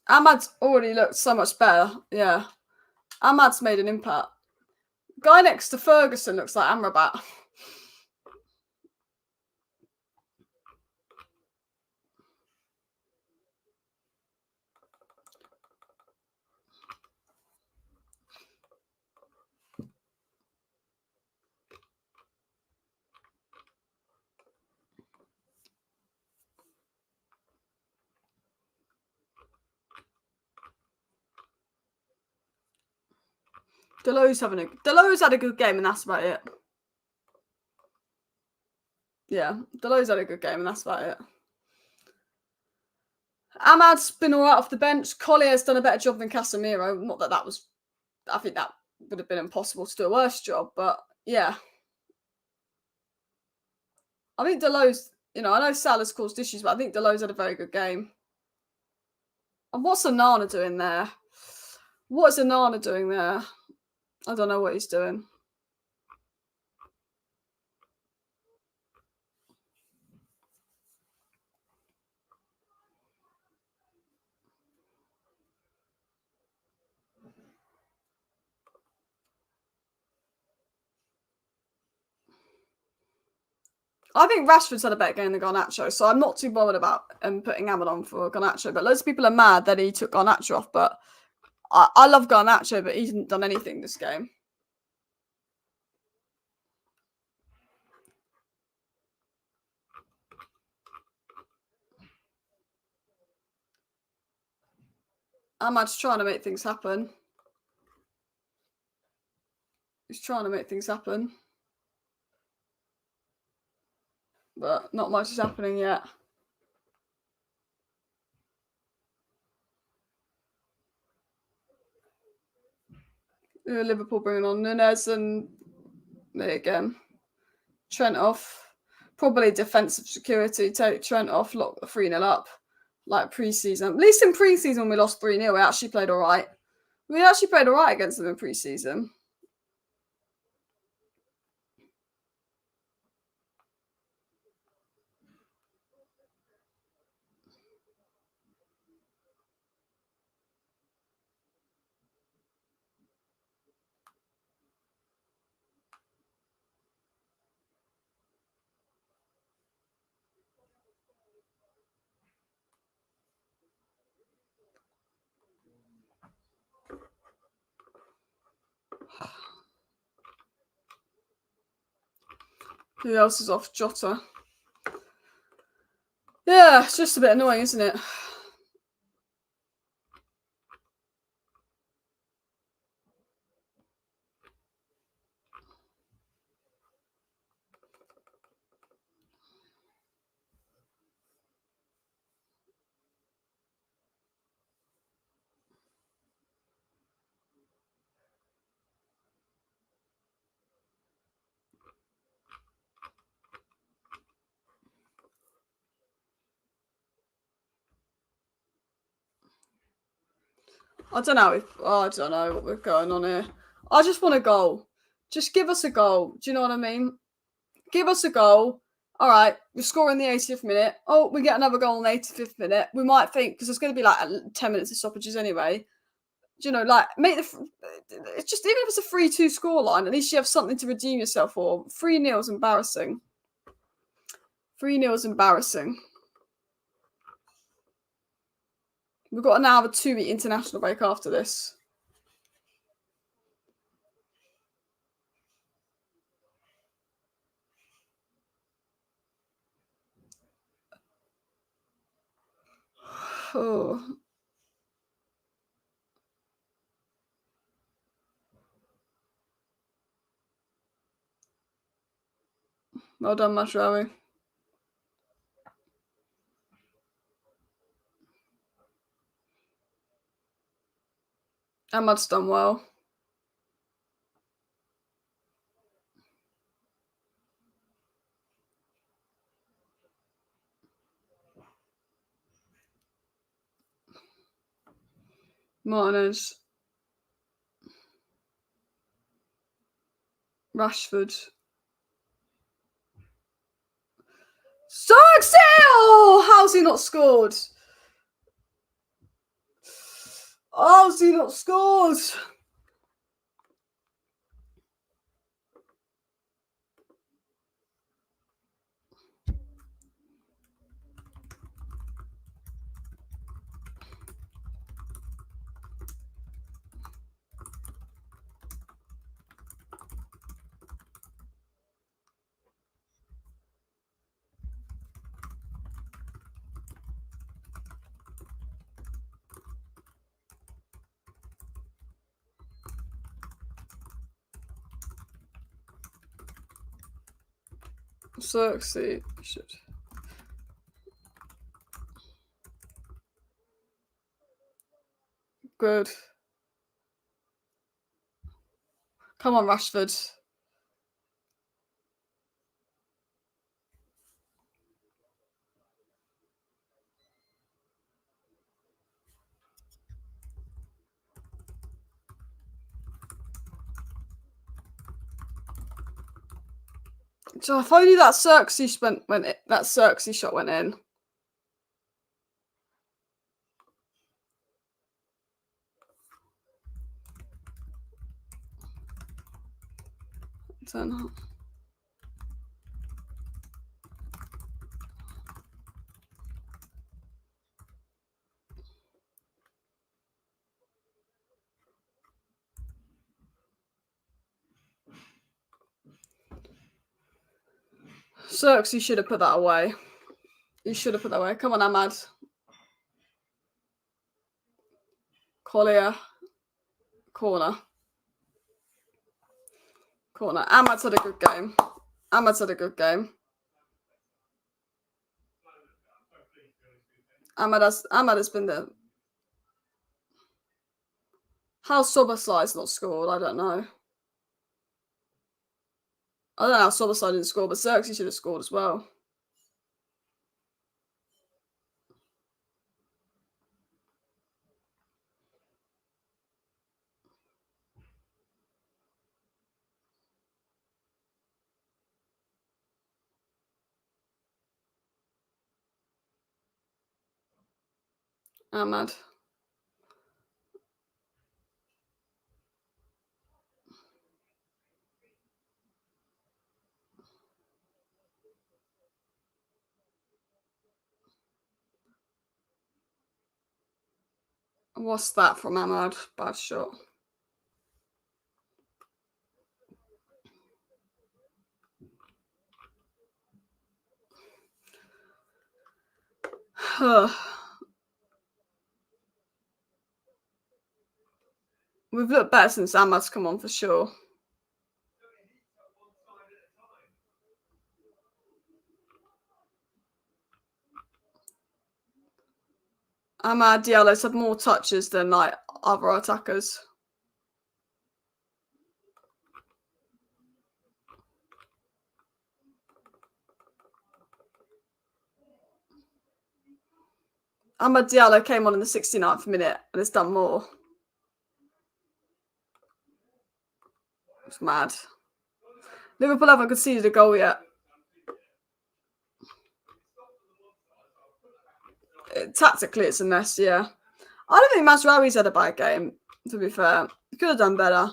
Speaker 1: Ahmad's already looked so much better. Yeah. Ahmad's made an impact. Guy next to Ferguson looks like Amrabat. Delow's had a good game, and that's about it. Yeah, Delow's had a good game, and that's about it. Ahmad's been all right off the bench. Collier's done a better job than Casemiro. Not that was... I think that would have been impossible to do a worse job, but yeah. I think Delow's... I know Salah's caused issues, but I think Delow's had a very good game. And what's Onana doing there? What's Onana doing there? I don't know what he's doing. I think Rashford's had a better game than Garnacho, so I'm not too bothered about putting Ahmad on for Garnacho. But loads of people are mad that he took Garnacho off. But I love Garnacho, but he hasn't done anything this game. Ahmad's trying to make things happen. He's trying to make things happen. But not much is happening yet. Liverpool bringing on Nunez and there again. Trent off. Probably defensive security. Take Trent off, lock the 3-0 up. Like pre-season. At least in pre-season when we lost 3-0, we actually played alright. We actually played alright against them in pre-season. Who else is off? Jota. Yeah, it's just a bit annoying, isn't it? I don't know what we're going on here. I just want a goal. Just give us a goal. Do you know what I mean? Give us a goal. All right, we score in the 80th minute. Oh, we get another goal in the 85th minute. We might think, because there's going to be like 10 minutes of stoppages anyway. Do you know, like, make it's just, even if it's a 3-2 scoreline, at least you have something to redeem yourself for. 3-0 is embarrassing. 3-0 is embarrassing. We've got to now have a 2-week international break after this. Oh. Well done, Masraoui. Ahmad's done well. Martinez. Rashford. Sarksdale! Oh, how's he not scored? How's he not scored? Xerxes should. Good. Come on, Rashford. So if only that Xerxes shot went in. Turn up. Xerxes should have put that away. He should have put that away. Come on, Ahmad. Collier. Corner. Ahmad's had a good game. Ahmad's had a good game. Ahmad has been there. How Soberside's not scored, I don't know. I don't know how Soberside didn't score, but Xerxes should have scored as well. Ahmad. What's that from Ahmad? Bad shot. We've looked better since Ahmad's come on for sure. Ahmad Diallo's had more touches than like other attackers. Ahmad Diallo came on in the 69th minute and has done more. It's mad. Liverpool haven't conceded a goal yet. Tactically, it's a mess, yeah. I don't think Mazraoui's had a bad game, to be fair. He could have done better.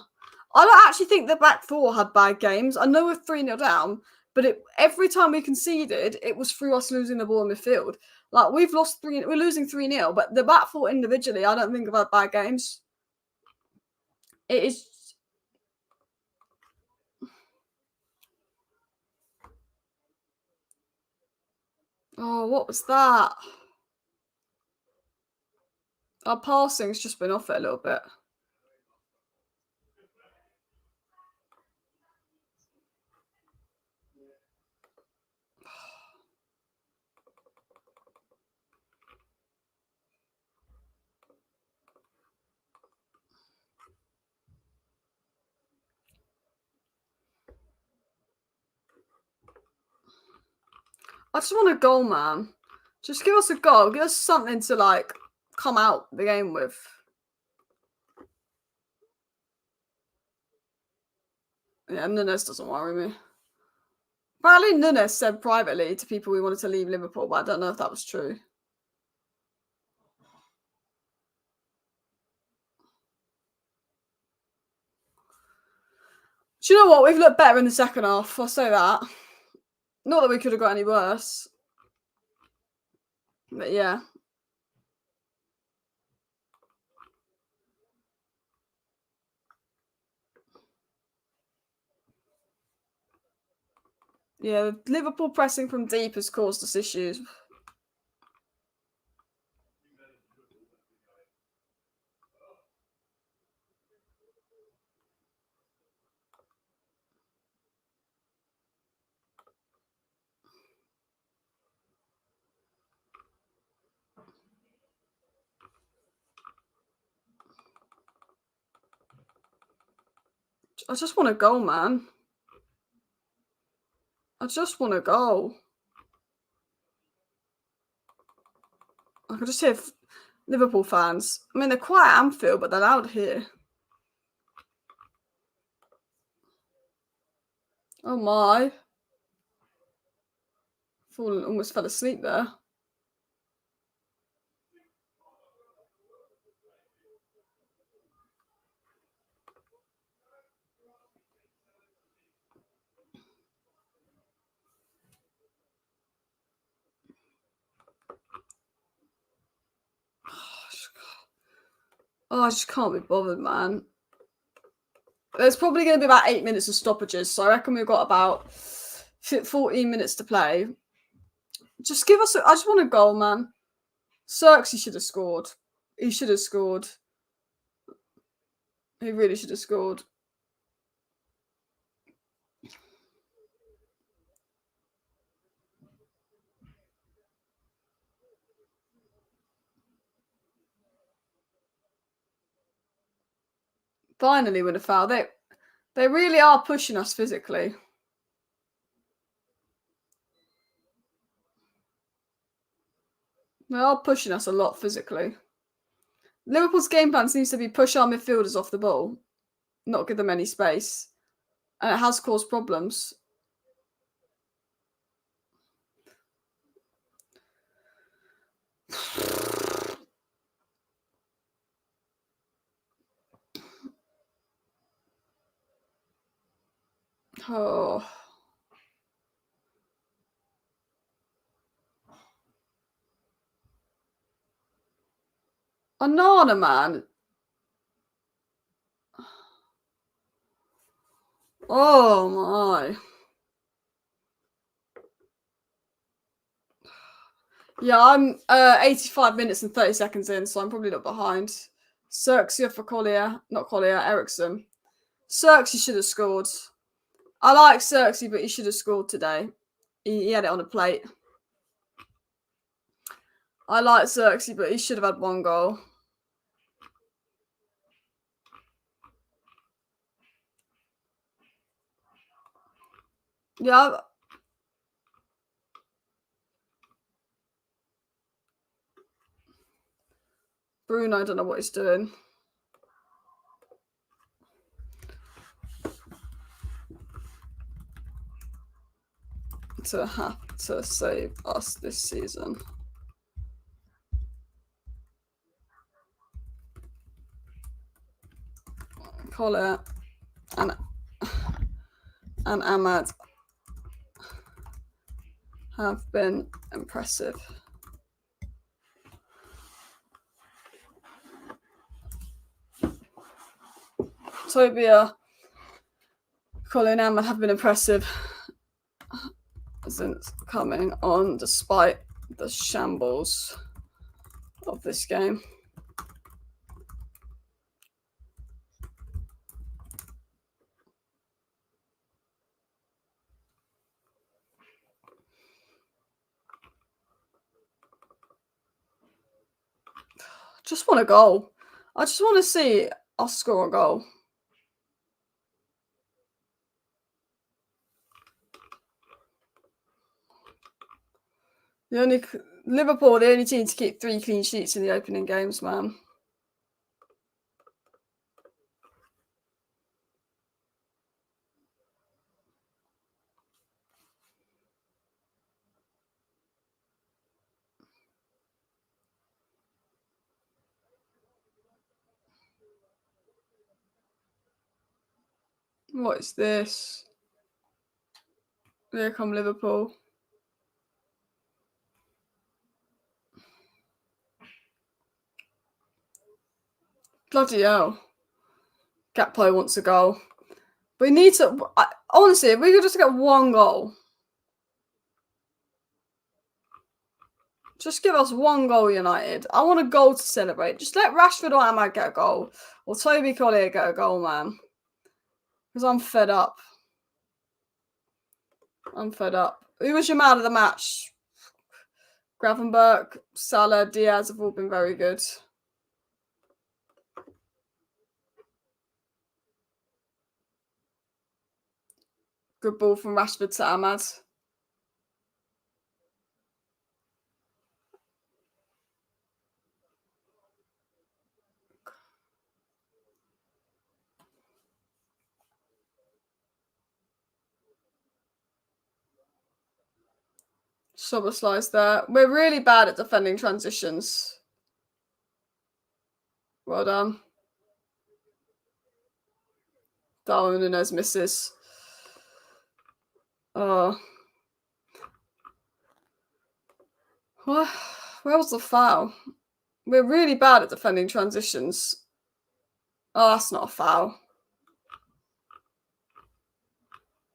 Speaker 1: I don't actually think the back four had bad games. I know we're 3-0 down, but every time we conceded, it was through us losing the ball in midfield. Like, we're losing 3-0, but the back four individually, I don't think have had bad games. It is... Oh, what was that? Our passing's just been off it a little bit. I just want a goal, man. Just give us a goal. Give us something to, like, come out the game with. Yeah, Nunes doesn't worry me. Apparently, Nunes said privately to people we wanted to leave Liverpool, but I don't know if that was true. Do you know what? We've looked better in the second half. I'll say that. Not that we could have got any worse. But yeah. Yeah, Liverpool pressing from deep has caused us issues. I just want a goal, man. I just want a goal. I can just hear Liverpool fans. I mean, they're quiet at Anfield, but they're loud here. Oh my. Almost fell asleep there. Oh, I just can't be bothered, man. There's probably going to be about 8 minutes of stoppages, so I reckon we've got about 14 minutes to play. Just give us... I just want a goal, man. Xerxes should have scored. He should have scored. He really should have scored. Finally with a foul. They really are pushing us physically. They are pushing us a lot physically. Liverpool's game plan seems to be push our midfielders off the ball, not give them any space. And it has caused problems. Oh. Anana, man. Oh, my. Yeah, I'm 85 minutes and 30 seconds in, so I'm probably not behind. Xerxes for Collier. Not Collier, Ericsson. Xerxes should have scored. I like Xerxes, but he should have scored today. He had it on a plate. I like Xerxes, but he should have had one goal. Yeah. Bruno, I don't know what he's doing. To have to save us this season. Collier and Ahmad have been impressive. Tobia, Colin, Ahmad have been impressive since coming on, despite the shambles of this game. Just want a goal. I just want to see us score a goal. Liverpool, the only team to keep 3 clean sheets in the opening games, man. What is this? Here come Liverpool. Bloody hell. Gakpo wants a goal. We need to... honestly, if we could just get one goal. Just give us one goal, United. I want a goal to celebrate. Just let Rashford or Ahmad get a goal. Or Toby Collier get a goal, man. Because I'm fed up. I'm fed up. Who was your man of the match? Gravenberch, Salah, Diaz have all been very good. Good ball from Rashford to Ahmad. Szoboszlai's there. We're really bad at defending transitions. Well done. Darwin Núñez misses. Oh. Where was the foul? We're really bad at defending transitions. Oh, that's not a foul.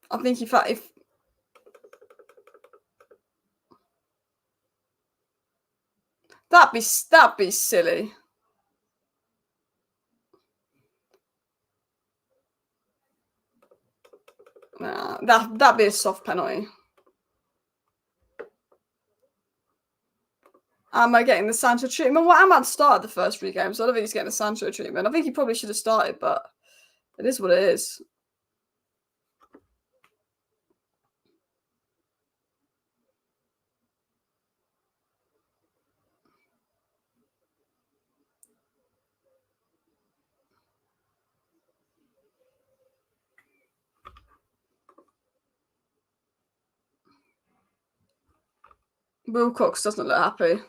Speaker 1: I think if that'd be silly. Nah, that'd be a soft penalty. Am I getting the Sancho treatment? Well, Ahmad started the first 3 games, so I don't think he's getting the Sancho treatment. I think he probably should have started, but it is what it is. Wilcox doesn't look happy.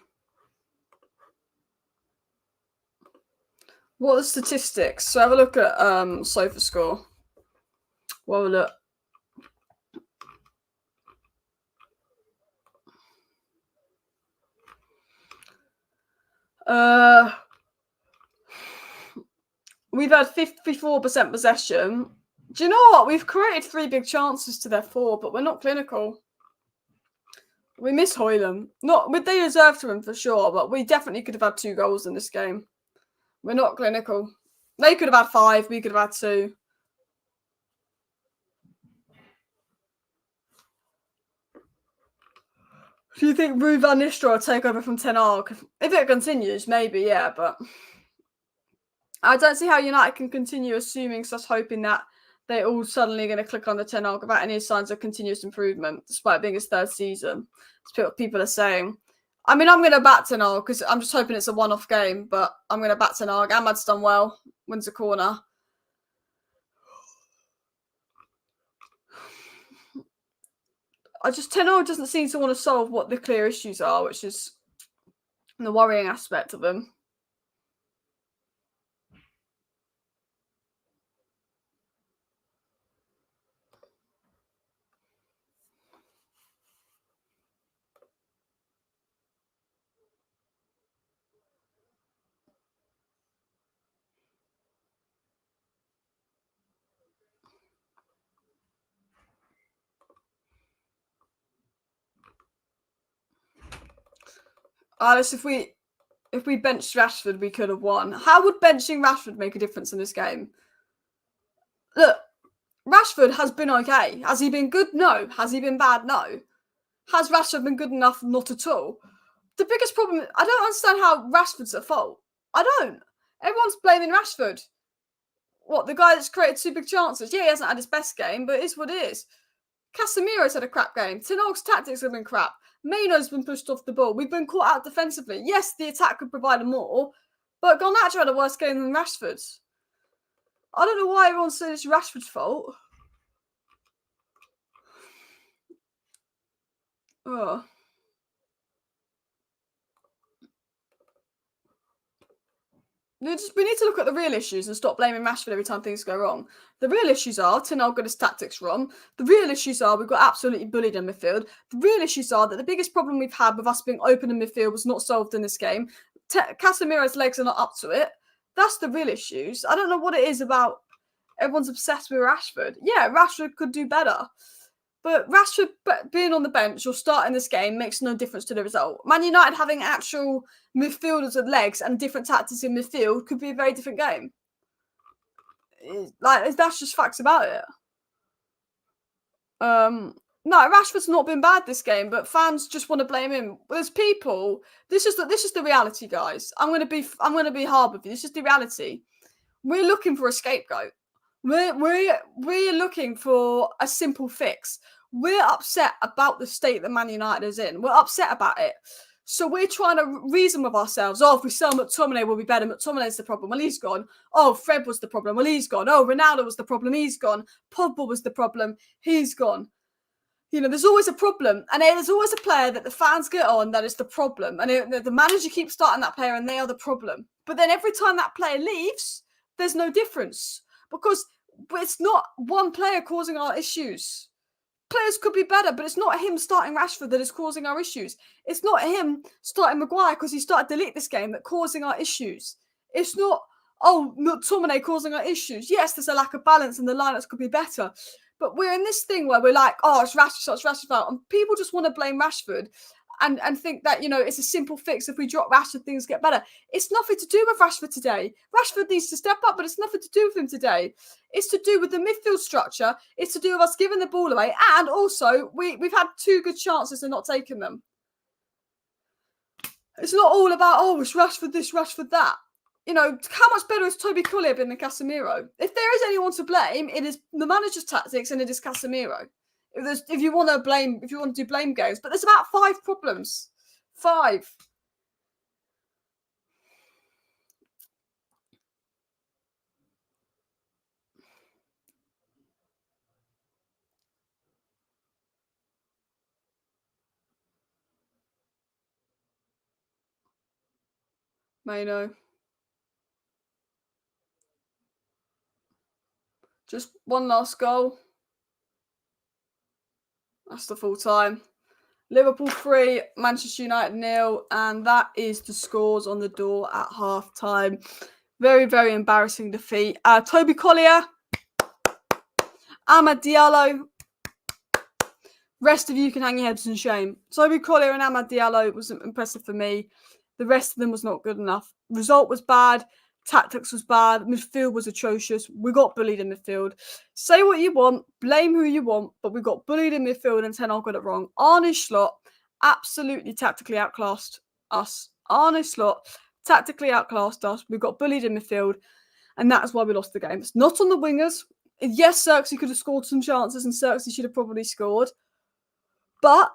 Speaker 1: What are the statistics? So have a look at SofaScore. Well, look. We've had 54% possession. Do you know what? We've created 3 big chances to their 4, but we're not clinical. We miss Hoyland. They deserve to win for sure, but we definitely could have had 2 goals in this game. We're not clinical. They could have had 5. We could have had 2. Do you think Rue Van Nistelrooy will take over from Ten Hag? If it continues, maybe, yeah, but I don't see how United can continue assuming / hoping that they're all suddenly going to click on the Ten Hag without any signs of continuous improvement, despite being his 3rd season. That's what people are saying. I mean, I'm going to back Ten Hag because I'm just hoping it's a one-off game, but I'm going to back Ten Hag. Ahmad's done well, wins a corner. Ten Hag doesn't seem to want to solve what the clear issues are, which is the worrying aspect of them. Alice, if we benched Rashford, we could have won. How would benching Rashford make a difference in this game? Look, Rashford has been okay. Has he been good? No. Has he been bad? No. Has Rashford been good enough? Not at all. The biggest problem, I don't understand how Rashford's at fault. I don't. Everyone's blaming Rashford. What, the guy that's created 2 big chances? Yeah, he hasn't had his best game, but it's what it is. Casemiro's had a crap game. Ten Hag's tactics have been crap. Maino's been pushed off the ball. We've been caught out defensively. Yes, the attack could provide more, but Garnacho had a worse game than Rashford's. I don't know why everyone's saying it's Rashford's fault. Oh. We need to look at the real issues and stop blaming Rashford every time things go wrong. The real issues are Ten Hag got his tactics wrong. The real issues are we've got absolutely bullied in midfield. The real issues are that the biggest problem we've had with us being open in midfield was not solved in this game. Casemiro's legs are not up to it. That's the real issues. I don't know what it is about everyone's obsessed with Rashford. Yeah, Rashford could do better. But Rashford being on the bench or starting this game makes no difference to the result. Man United having actual midfielders with legs and different tactics in midfield could be a very different game. That's just facts about it. No, Rashford's not been bad this game, but fans just want to blame him. There's people. This is the reality, guys. I'm gonna be hard with you. This is the reality. We're looking for a scapegoat. We're looking for a simple fix. We're upset about the state that Man United is in. We're upset about it. So we're trying to reason with ourselves. Oh, if we sell McTominay, we'll be better. McTominay's the problem. Well, he's gone. Oh, Fred was the problem. Well, he's gone. Oh, Ronaldo was the problem. He's gone. Pogba was the problem. He's gone. You know, there's always a problem. And there's always a player that the fans get on that is the problem. And the manager keeps starting that player and they are the problem. But then every time that player leaves, there's no difference. Because it's not one player causing our issues. Players could be better, but it's not him starting Rashford that is causing our issues. It's not him starting Maguire because he started delete this game that causing our issues. It's not, McTominay causing our issues. Yes, there's a lack of balance and the lineups could be better. But we're in this thing where we're like, it's Rashford fault. And people just want to blame Rashford. and think that, you know, it's a simple fix. If we drop Rashford, things get better. It's nothing to do with Rashford today. Rashford needs to step up, but it's nothing to do with him today. It's to do with the midfield structure. It's to do with us giving the ball away. And also, we've had 2 good chances and not taking them. It's not all about, oh, it's Rashford this, Rashford that. You know, how much better has Toby Collier been than Casemiro? If there is anyone to blame, it is the manager's tactics and it is Casemiro. If you want to do blame games, but there's about 5 problems. 5. Mano. Just one last goal. That's the full time. Liverpool 3, Manchester United 0, and that is the scores on the door at half time. Very, very embarrassing defeat. Toby Collier, Amad Diallo. Rest of you can hang your heads in shame. Toby Collier and Amad Diallo was impressive for me. The rest of them was not good enough. Result was bad. Tactics was bad. Midfield was atrocious. We got bullied in midfield. Say what you want, blame who you want, but we got bullied in midfield and Ten Hag got it wrong. Arne Slot absolutely tactically outclassed us. Arne Slot tactically outclassed us. We got bullied in midfield, and that's why we lost the game. It's not on the wingers. Yes, Xerxes could have scored some chances, and Xerxes should have probably scored. But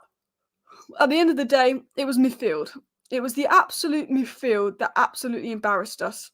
Speaker 1: at the end of the day, it was midfield. It was the absolute midfield that absolutely embarrassed us.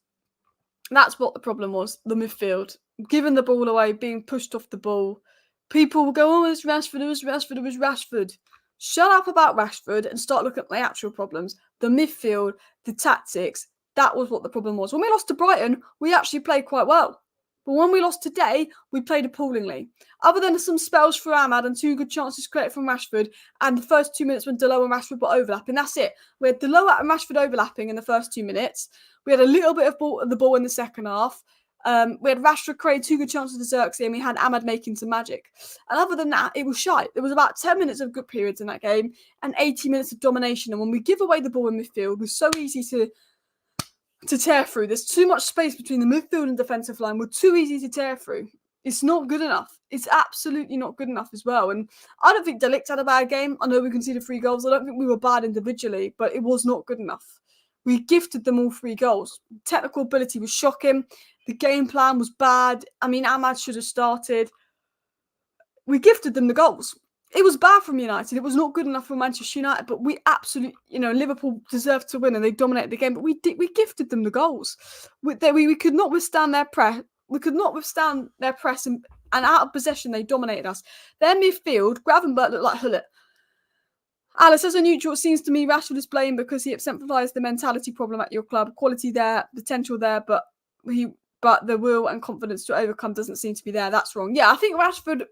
Speaker 1: That's what the problem was, the midfield. Giving the ball away, being pushed off the ball. People will go, oh, it was Rashford, it was Rashford, it was Rashford. Shut up about Rashford and start looking at the actual problems. The midfield, the tactics, that was what the problem was. When we lost to Brighton, we actually played quite well. But when we lost today, we played appallingly. Other than some spells for Amad and 2 good chances created from Rashford, and the first 2 minutes when Delo and Rashford were overlapping, that's it. We had Delo and Rashford overlapping in the first 2 minutes. We had a little bit of the ball in the second half. We had Rashford create 2 good chances to Xerxes, and we had Amad making some magic. And other than that, it was shite. There was about 10 minutes of good periods in that game and 80 minutes of domination. And when we give away the ball in midfield, we're so easy to tear through. There's too much space between the midfield and defensive line. We're too easy to tear through. It's not good enough. It's absolutely not good enough as well. And I don't think De Ligt had a bad game. I know we conceded 3 goals. I don't think we were bad individually, but it was not good enough. We gifted them all 3 goals. Technical ability was shocking. The game plan was bad. I mean, Amad should have started. We gifted them the goals. It was bad from United. It was not good enough for Manchester United, but we absolutely, Liverpool deserved to win and they dominated the game, but we gifted them the goals. We could not withstand their press. We could not withstand their press and out of possession, they dominated us. Their midfield, Gravenberch looked like Hullet. Alice, as a neutral, it seems to me Rashford is blamed because he exemplifies the mentality problem at your club. Quality there, potential there, but the will and confidence to overcome doesn't seem to be there. That's wrong. Yeah, I think Rashford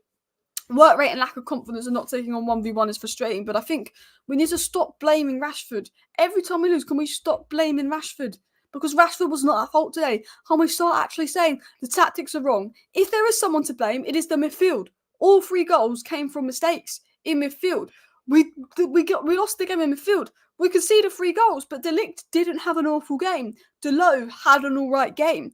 Speaker 1: work rate and lack of confidence and not taking on 1v1 is frustrating, but I think we need to stop blaming Rashford. Every time we lose, can we stop blaming Rashford? Because Rashford was not at fault today. Can we start actually saying the tactics are wrong? If there is someone to blame, it is the midfield. All 3 goals came from mistakes in midfield. We lost the game in midfield. We conceded 3 goals, but De Ligt didn't have an awful game. Delo had an all right game.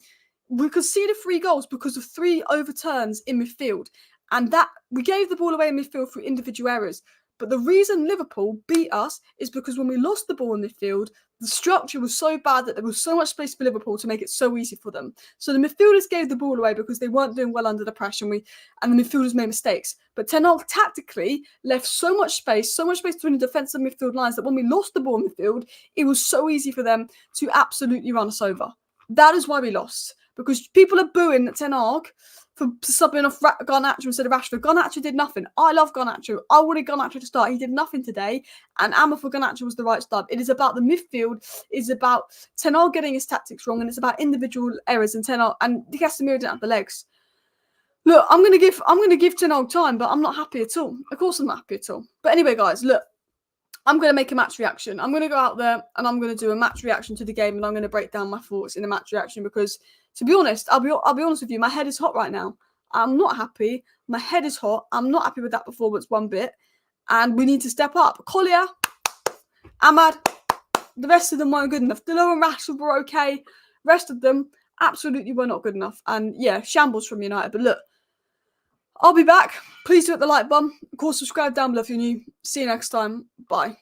Speaker 1: We conceded 3 goals because of 3 overturns in midfield. And that we gave the ball away in midfield through individual errors. But the reason Liverpool beat us is because when we lost the ball in midfield, the structure was so bad that there was so much space for Liverpool to make it so easy for them. So the midfielders gave the ball away because they weren't doing well under the pressure, and the midfielders made mistakes. But Ten Hag tactically left so much space between the defensive midfield lines that when we lost the ball in midfield, it was so easy for them to absolutely run us over. That is why we lost. Because people are booing Ten Hag for subbing off Garnacho instead of Rashford. Garnacho did nothing. I love Garnacho. I wanted Garnacho to start. He did nothing today. And Amma for Garnacho was the right start. It is about the midfield. It's about Ten Hag getting his tactics wrong. And it's about individual errors. And Casemiro didn't have the legs. Look, I'm gonna give Ten Hag time, but I'm not happy at all. Of course I'm not happy at all. But anyway, guys, look. I'm going to make a match reaction. I'm going to go out there and I'm going to do a match reaction to the game, and I'm going to break down my thoughts in a match reaction because, to be honest, I'll be honest with you, my head is hot right now. I'm not happy. My head is hot. I'm not happy with that performance one bit, and we need to step up. Collier, Ahmad, the rest of them weren't good enough. Bruno and Rashford were okay. Rest of them absolutely were not good enough. And yeah, shambles from United. But look, I'll be back. Please do hit the like button. Of course, subscribe down below if you're new. See you next time. Bye.